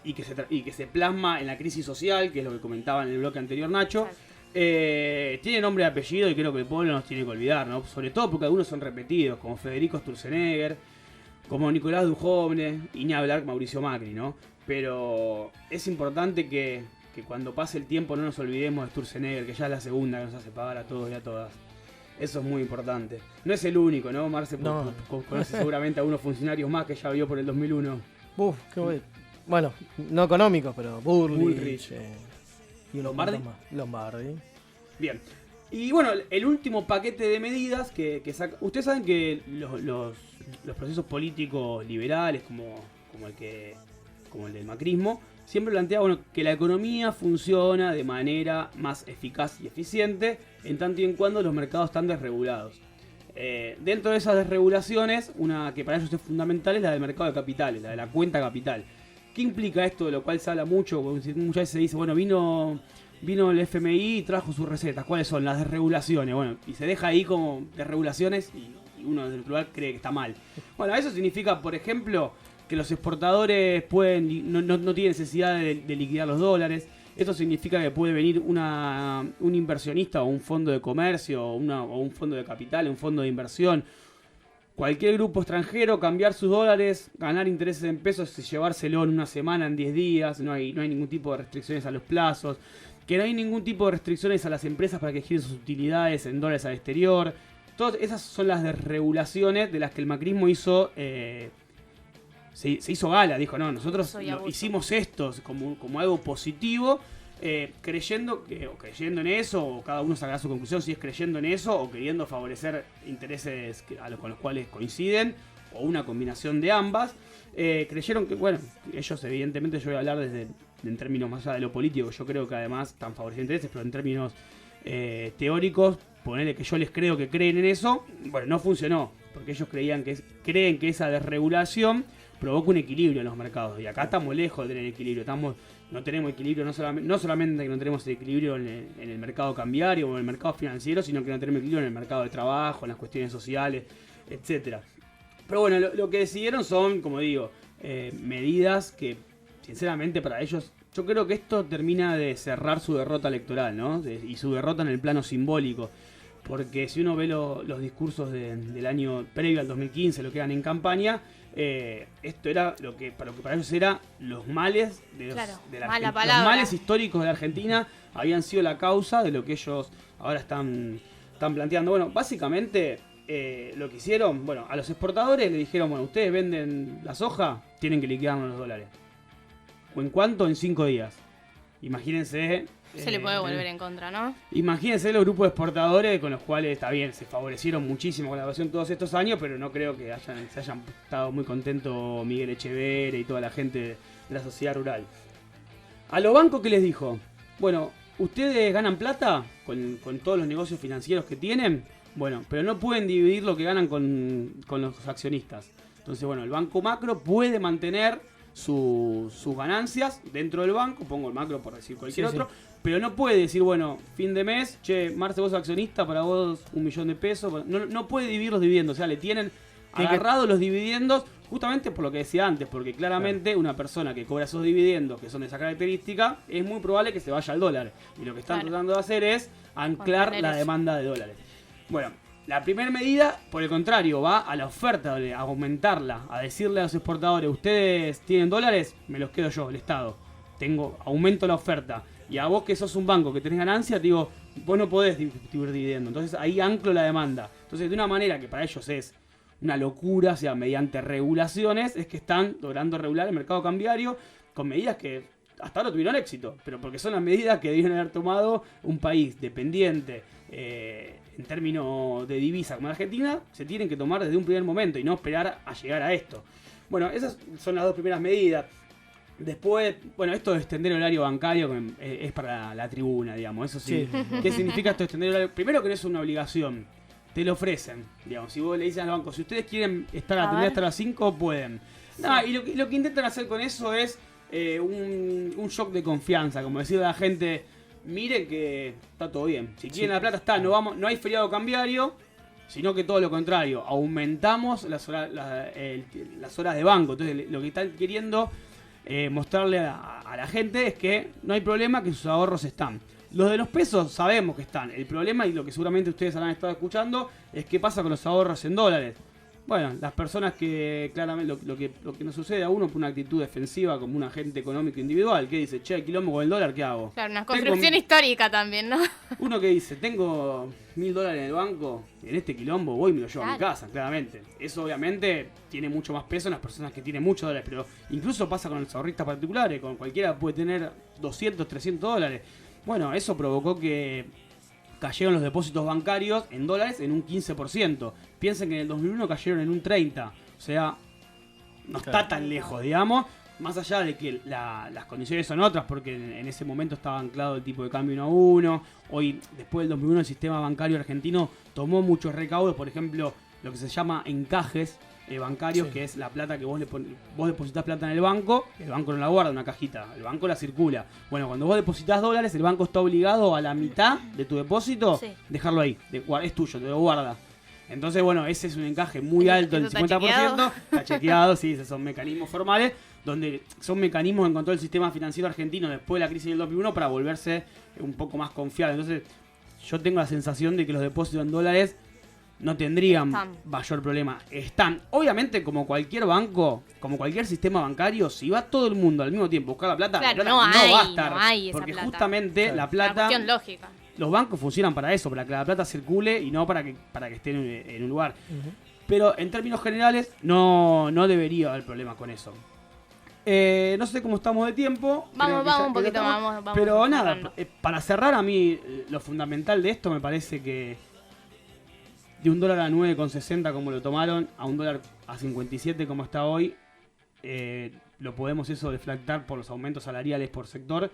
y que se plasma en la crisis social, que es lo que comentaba en el bloque anterior Nacho, tiene nombre y apellido y creo que el pueblo nos tiene que olvidar, ¿no? Sobre todo porque algunos son repetidos, como Federico Sturzenegger, como Nicolás Dujovne y ni hablar Mauricio Macri, ¿no? Pero es importante que cuando pase el tiempo no nos olvidemos de Sturzenegger, que ya es la segunda que nos hace pagar a todos y a todas. Eso es muy importante. No es el único, ¿no? Marce No. conoce seguramente a unos funcionarios más que ya vio por el 2001. Qué bueno, no económicos, pero Bullrich. Y unos ¿Lombardi? cuantos más. Lombardi. Bien. Y bueno, el último paquete de medidas que saca... Ustedes saben que los procesos políticos liberales, como el del macrismo, siempre plantea que la economía funciona de manera más eficaz y eficiente en tanto y en cuando los mercados están desregulados. Dentro de esas desregulaciones, una que para ellos es fundamental es la del mercado de capitales, la de la cuenta capital. ¿Qué implica esto? De lo cual se habla mucho, muchas veces se dice, bueno, vino el FMI y trajo sus recetas. ¿Cuáles son? Las desregulaciones. Bueno, y se deja ahí como desregulaciones y uno desde el plural cree que está mal. Bueno, eso significa, por ejemplo, que los exportadores no tienen necesidad de liquidar los dólares. Esto significa que puede venir un inversionista o un fondo de comercio o un fondo de capital, un fondo de inversión, cualquier grupo extranjero, cambiar sus dólares, ganar intereses en pesos y llevárselo en una semana, en 10 días. No hay ningún tipo de restricciones a los plazos. Que no hay ningún tipo de restricciones a las empresas para que giren sus utilidades en dólares al exterior. Todas esas son las desregulaciones de las que el macrismo hizo... Se hizo gala, dijo, no, nosotros hicimos esto como algo positivo, creyendo en eso, o cada uno sacará su conclusión si es creyendo en eso o queriendo favorecer intereses con los cuales coinciden, o una combinación de ambas. Creyeron que, bueno, ellos evidentemente, yo voy a hablar en términos más allá de lo político, yo creo que además están favoreciendo intereses, pero en términos teóricos, ponerle que yo les creo que creen en eso, bueno, no funcionó, porque ellos creen que esa desregulación provoca un equilibrio en los mercados, y acá estamos lejos de tener equilibrio, no tenemos equilibrio, no solamente que no tenemos equilibrio en el mercado cambiario o en el mercado financiero, sino que no tenemos equilibrio en el mercado de trabajo, en las cuestiones sociales, etcétera. Pero bueno, lo que decidieron son, como digo, medidas que sinceramente para ellos, yo creo que esto termina de cerrar su derrota electoral, ¿no? Y su derrota en el plano simbólico. Porque si uno ve los discursos del año previo al 2015, lo que eran en campaña, esto era lo que para ellos era los males los males históricos de la Argentina habían sido la causa de lo que ellos ahora están planteando. Bueno, básicamente lo que hicieron, bueno, a los exportadores le dijeron, bueno, ustedes venden la soja, tienen que liquidarnos los dólares. ¿O en cuánto? En 5 días. Imagínense. Se le puede volver en contra, ¿no? Imagínense los grupos de exportadores con los cuales, está bien, se favorecieron muchísimo con la evasión todos estos años, pero no creo que se hayan estado muy contentos Miguel Echeverre y toda la gente de la sociedad rural. A los bancos, ¿qué les dijo? Bueno, ustedes ganan plata con todos los negocios financieros que tienen, bueno, pero no pueden dividir lo que ganan con los accionistas. Entonces, bueno, el Banco Macro puede mantener sus ganancias dentro del banco, pongo el macro por decir cualquier otro, pero no puede decir, bueno, fin de mes, che, Marce, vos accionista, para vos $1 millón. No puede dividir los dividendos, o sea, le tienen agarrados los dividendos, justamente por lo que decía antes, porque claramente una persona que cobra esos dividendos, que son de esa característica, es muy probable que se vaya al dólar. Y lo que están tratando de hacer es anclar la demanda de dólares. Bueno, la primera medida, por el contrario, va a la oferta, a aumentarla, a decirle a los exportadores, ustedes tienen dólares, me los quedo yo, el Estado. Aumento la oferta. Y a vos que sos un banco que tenés ganancias, digo, vos no podés distribuir dividendos. Entonces ahí anclo la demanda. Entonces de una manera que para ellos es una locura, o sea, mediante regulaciones, es que están logrando regular el mercado cambiario con medidas que hasta ahora tuvieron éxito, pero porque son las medidas que debieron haber tomado un país dependiente en términos de divisa como la Argentina, se tienen que tomar desde un primer momento y no esperar a llegar a esto. Bueno, esas son las dos primeras medidas. Después, bueno, esto de extender el horario bancario es para la tribuna, digamos, eso sí. ¿Qué significa esto de extender el horario? Primero que no es una obligación, te lo ofrecen, digamos, si vos le dices al banco, si ustedes quieren atender hasta las 5, pueden. No, y lo que intentan hacer con eso es un shock de confianza, como decirle a la gente, mire que está todo bien, si quieren la plata está, no hay feriado cambiario, sino que todo lo contrario, aumentamos las horas de banco. Entonces lo que están queriendo mostrarle a la gente es que no hay problema, que sus ahorros están. Los de los pesos sabemos que están. El problema, y lo que seguramente ustedes habrán estado escuchando, es qué pasa con los ahorros en dólares. Bueno, las personas que claramente lo que nos sucede a uno por una actitud defensiva como un agente económico individual, que dice, che, quilombo con el dólar, ¿qué hago? Claro, una construcción histórica también, ¿no? Uno que dice, tengo $1.000 en el banco, en este quilombo voy y me lo llevo a mi casa, claramente. Eso obviamente tiene mucho más peso en las personas que tienen muchos dólares, pero incluso pasa con los ahorristas particulares, con cualquiera puede tener $200, $300. Bueno, eso provocó que cayeron los depósitos bancarios en dólares en un 15%. Piensen que en el 2001 cayeron en un 30%. O sea, no está tan lejos, digamos. Más allá de que las condiciones son otras, porque en ese momento estaba anclado el tipo de cambio 1 a 1. Hoy, después del 2001, el sistema bancario argentino tomó muchos recaudos. Por ejemplo, lo que se llama encajes bancarios, que es la plata que vos depositas plata en el banco no la guarda en una cajita, el banco la circula. Bueno, cuando vos depositas dólares, el banco está obligado a la mitad de tu depósito dejarlo ahí, es tuyo, te lo guarda. Entonces, bueno, ese es un encaje muy alto, el 50%, está chequeado, sí, esos son mecanismos formales, donde son mecanismos que encontró el sistema financiero argentino después de la crisis del 2001 para volverse un poco más confiable. Entonces, yo tengo la sensación de que los depósitos en dólares no tendrían mayor problema. Están, obviamente, como cualquier banco, como cualquier sistema bancario, si va todo el mundo al mismo tiempo a buscar la plata, claro, la plata no va a estar. No hay esa porque plata. justamente la plata... Una cuestión lógica. Los bancos funcionan para eso, para que la plata circule y no para que esté en un lugar. Pero en términos generales, no debería haber problema con eso. No sé cómo estamos de tiempo. Vamos un poquito, vamos. Pero nada, para cerrar, a mí lo fundamental de esto me parece que de $1 a 9,60 como lo tomaron, a $1 a 57 como está hoy, lo podemos eso deflactar por los aumentos salariales por sector.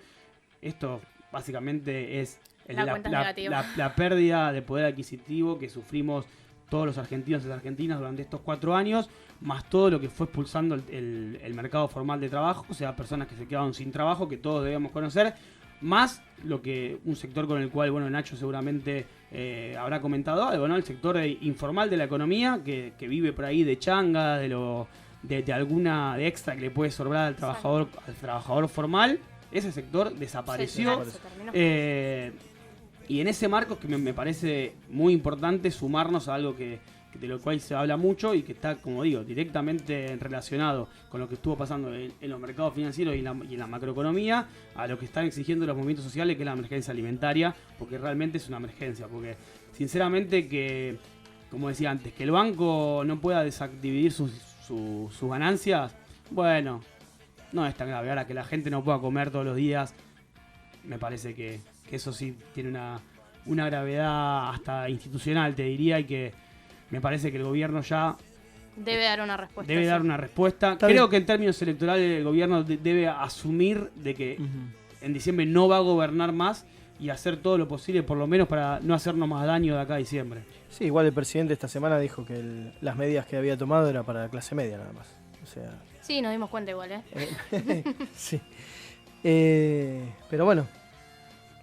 Esto básicamente es la pérdida de poder adquisitivo que sufrimos todos los argentinos y las argentinas durante estos 4 años, más todo lo que fue expulsando el mercado formal de trabajo, o sea, personas que se quedaron sin trabajo, que todos debemos conocer, más lo que un sector con el cual, bueno, Nacho seguramente habrá comentado algo, ¿no? El sector informal de la economía, que vive por ahí de changa, de alguna de extra que le puede sobrar al trabajador formal. Ese sector desapareció. Y en ese marco es que me parece muy importante sumarnos a algo de lo cual se habla mucho y que está, como digo, directamente relacionado con lo que estuvo pasando en los mercados financieros y en la macroeconomía, a lo que están exigiendo los movimientos sociales, que es la emergencia alimentaria, porque realmente es una emergencia, porque sinceramente que, como decía antes, que el banco no pueda dividir sus ganancias, bueno, no es tan grave. Ahora que la gente no pueda comer todos los días, me parece que eso sí tiene una gravedad hasta institucional, te diría, y que me parece que el gobierno ya debe dar una respuesta. Creo que en términos electorales el gobierno debe asumir de que en diciembre no va a gobernar más y hacer todo lo posible, por lo menos para no hacernos más daño de acá a diciembre. Sí, igual el presidente esta semana dijo que las medidas que había tomado era para la clase media nada más. O sea, sí, nos dimos cuenta igual, sí. Pero bueno.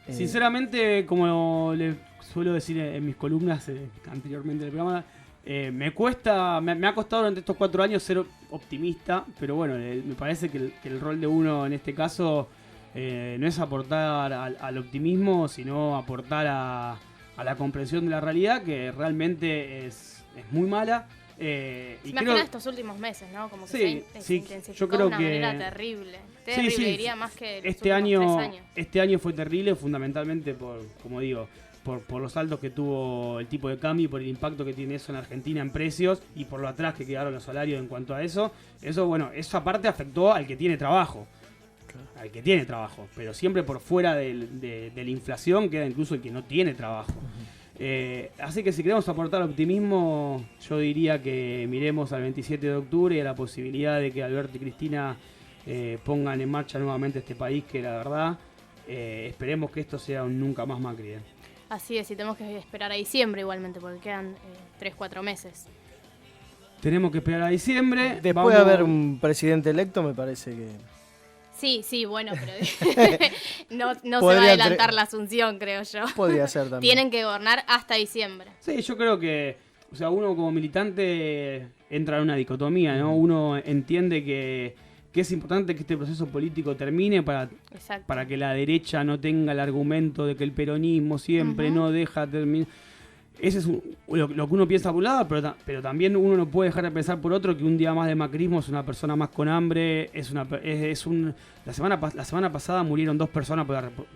Sinceramente, como le suelo decir en mis columnas anteriormente del programa, me ha costado durante estos 4 años ser optimista, pero bueno, me parece que el rol de uno en este caso no es aportar al optimismo, sino aportar a la comprensión de la realidad, que realmente es muy mala. Imagina estos últimos meses, ¿no? Como que se intensificó yo creo de una manera terrible. Terrible, diría, más que los últimos 3 años. Este año fue terrible, fundamentalmente por los saltos que tuvo el tipo de cambio y por el impacto que tiene eso en Argentina en precios y por lo atrás que quedaron los salarios en cuanto a eso. Esa parte afectó al que tiene trabajo. Al que tiene trabajo, pero siempre por fuera de la inflación queda incluso el que no tiene trabajo. Así que si queremos aportar optimismo, yo diría que miremos al 27 de octubre y a la posibilidad de que Alberto y Cristina pongan en marcha nuevamente este país, que la verdad esperemos que esto sea un nunca más Macri. Así es, y tenemos que esperar a diciembre igualmente, porque quedan 3-4 meses. Tenemos que esperar a diciembre. Después de haber un presidente electo, me parece que... Sí, bueno, pero no se va a adelantar la asunción, creo yo. Podría ser también. Tienen que gobernar hasta diciembre. Sí, yo creo que O sea, uno como militante entra en una dicotomía, ¿no? Uno entiende que es importante que este proceso político termine para que la derecha no tenga el argumento de que el peronismo siempre no deja terminar. Ese es lo que uno piensa por un lado, pero también uno no puede dejar de pensar por otro que un día más de macrismo es una persona más con hambre. La semana pasada murieron 2 personas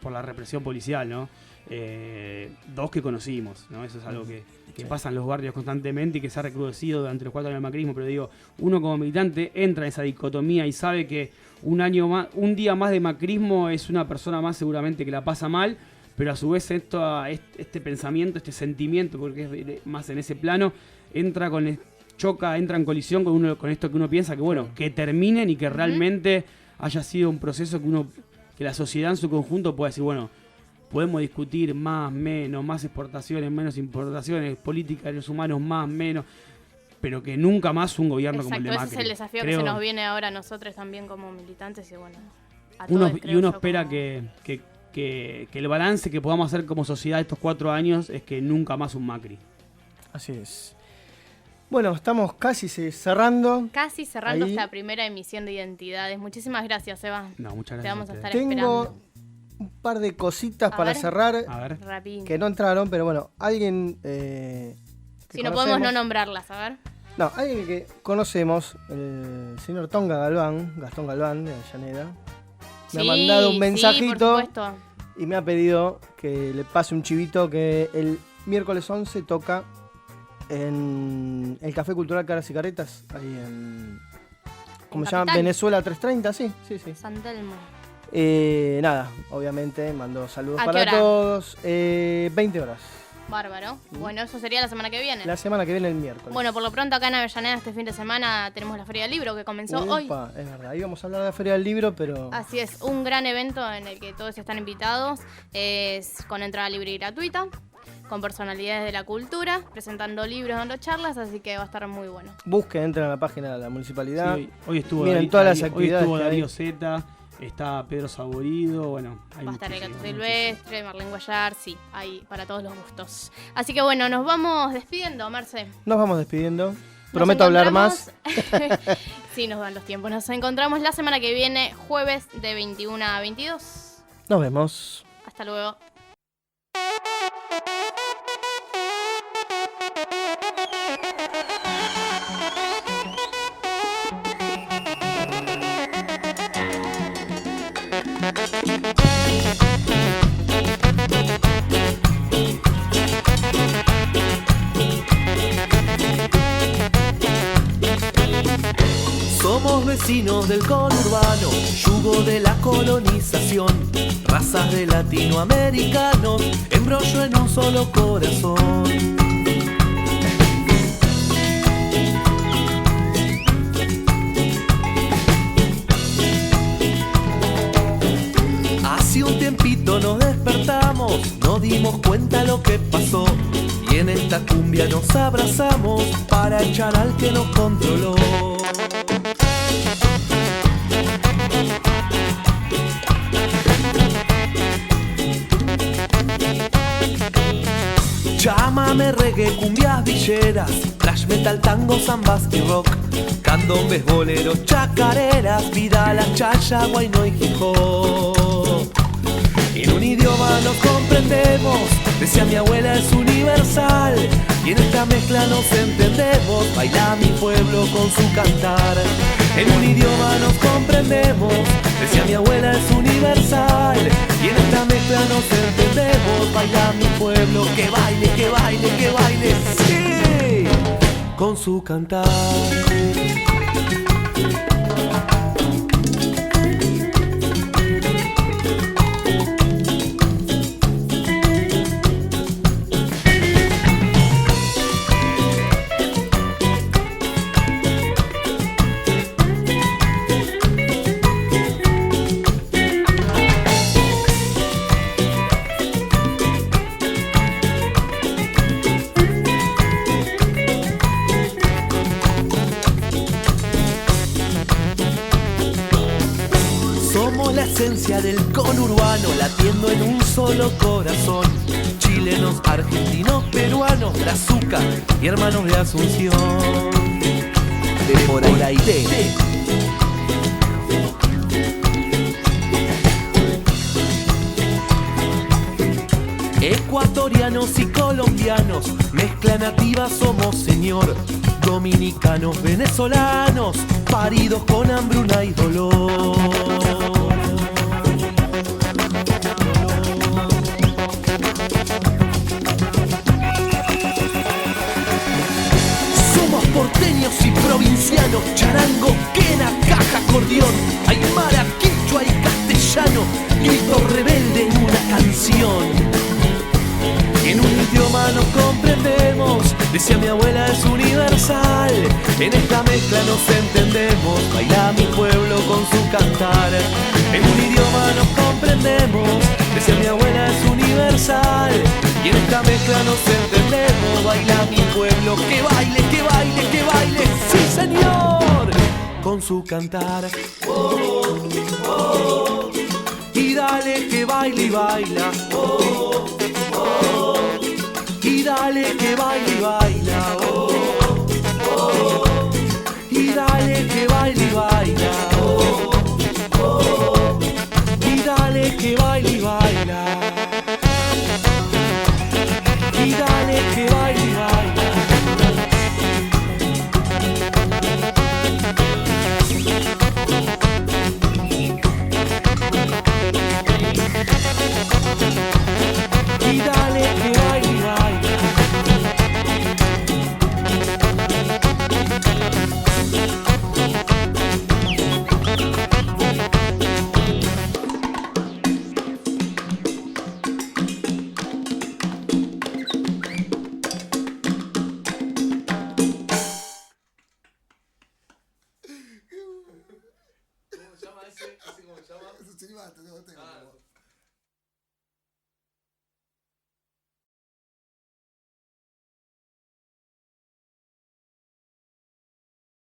por la represión policial, ¿no? 2 que conocimos, ¿no? Eso es algo que pasa en los barrios constantemente y que se ha recrudecido durante los 4 años del macrismo. Pero digo, uno como militante entra en esa dicotomía y sabe que un día más de macrismo es una persona más seguramente que la pasa mal. Pero a su vez este pensamiento, este sentimiento, porque es más en ese plano, entra en colisión con esto que uno piensa que bueno, que terminen y que realmente haya sido un proceso que la sociedad en su conjunto pueda decir, bueno, podemos discutir más, menos, más exportaciones, menos importaciones, política de los humanos, más, menos, pero que nunca más un gobierno como el de Macri. Ese es el desafío que se nos viene ahora a nosotros también como militantes y bueno, uno espera que el balance que podamos hacer como sociedad estos 4 años es que nunca más un Macri. Así es. Bueno, estamos casi cerrando. Casi cerrando esta primera emisión de Identidades. Muchísimas gracias, Seba. No, muchas gracias. Te vamos a estar esperando. Tengo un par de cositas para cerrar que no entraron, pero bueno, alguien si no podemos no nombrarlas, a ver. No, alguien que conocemos, el señor Gastón Galván de Avellaneda. Me ha mandado un mensajito y me ha pedido que le pase un chivito que el miércoles 11 toca en el Café Cultural Caras y Caretas, ahí en... ¿Cómo se llama? Venezuela 330, sí. San Telmo. Nada, obviamente mando saludos para todos. 20 horas. Bárbaro. Bueno, eso sería la semana que viene. La semana que viene, el miércoles. Bueno, por lo pronto acá en Avellaneda este fin de semana tenemos la Feria del Libro que comenzó hoy. Es verdad, íbamos a hablar de la Feria del Libro, pero... Así es, un gran evento en el que todos están invitados. Es con entrada libre y gratuita, con personalidades de la cultura, presentando libros, dando charlas, así que va a estar muy bueno. Busquen, entren a la página de la municipalidad. Sí, hoy estuvo Miren todas las actividades. Hoy estuvo Darío Zeta. Está Pedro Saborido, bueno. Va a estar el Gato Silvestre, Marlene Guayar, sí, ahí para todos los gustos. Así que bueno, nos vamos despidiendo, Marce. Nos vamos despidiendo. Prometo hablar más. Sí, nos dan los tiempos. Nos encontramos la semana que viene, jueves de 21 a 22. Nos vemos. Hasta luego. Somos vecinos del conurbano, yugo de la colonización, razas de latinoamericanos, embrollo en un solo corazón. Hace un tiempito nos despertamos, nos dimos cuenta lo que pasó, y en esta cumbia nos abrazamos para echar al que nos controló. Chámame, reggae, cumbias villeras, thrash metal, tango, zambas y rock, candombes, boleros, chacareras, vida, la chaya, guayno y hip hop. En un idioma nos comprendemos, decía mi abuela, es universal, y en esta mezcla nos entendemos, baila mi pueblo con su cantar. En un idioma nos comprendemos, decía mi abuela, es universal, y en esta mezcla nos entendemos, baila mi pueblo, que baile, que baile, que baile, sí, con su cantar. Del conurbano latiendo en un solo corazón, chilenos, argentinos, peruanos, brazuca y hermanos de Asunción. De por ahí ecuatorianos y colombianos, mezcla nativa somos, señor. Dominicanos, venezolanos, paridos con hambruna y dolor. Somos porteños y provincianos, charango, quena, caja, acordeón, aymara, quichua y castellano, grito rebelde en una canción. En un idioma nos comprendemos, decía mi abuela, es universal. En esta mezcla nos entendemos, baila mi pueblo con su cantar. En un idioma nos comprendemos, decía mi abuela, es universal. Y en esta mezcla nos entendemos, baila mi pueblo, que baile, que baile, que baile, sí señor, con su cantar. Oh, oh, y dale que baile y baila. Oh, oh, y dale que baile y baila. Oh, oh, y dale que baile y baila. Oh, oh, y dale que baile y baila. Y dale que baile y baila. Y dale que baile y baila. ¿Cómo se llama ese? ¿Cómo se llama? Es un chiribato, no tengo.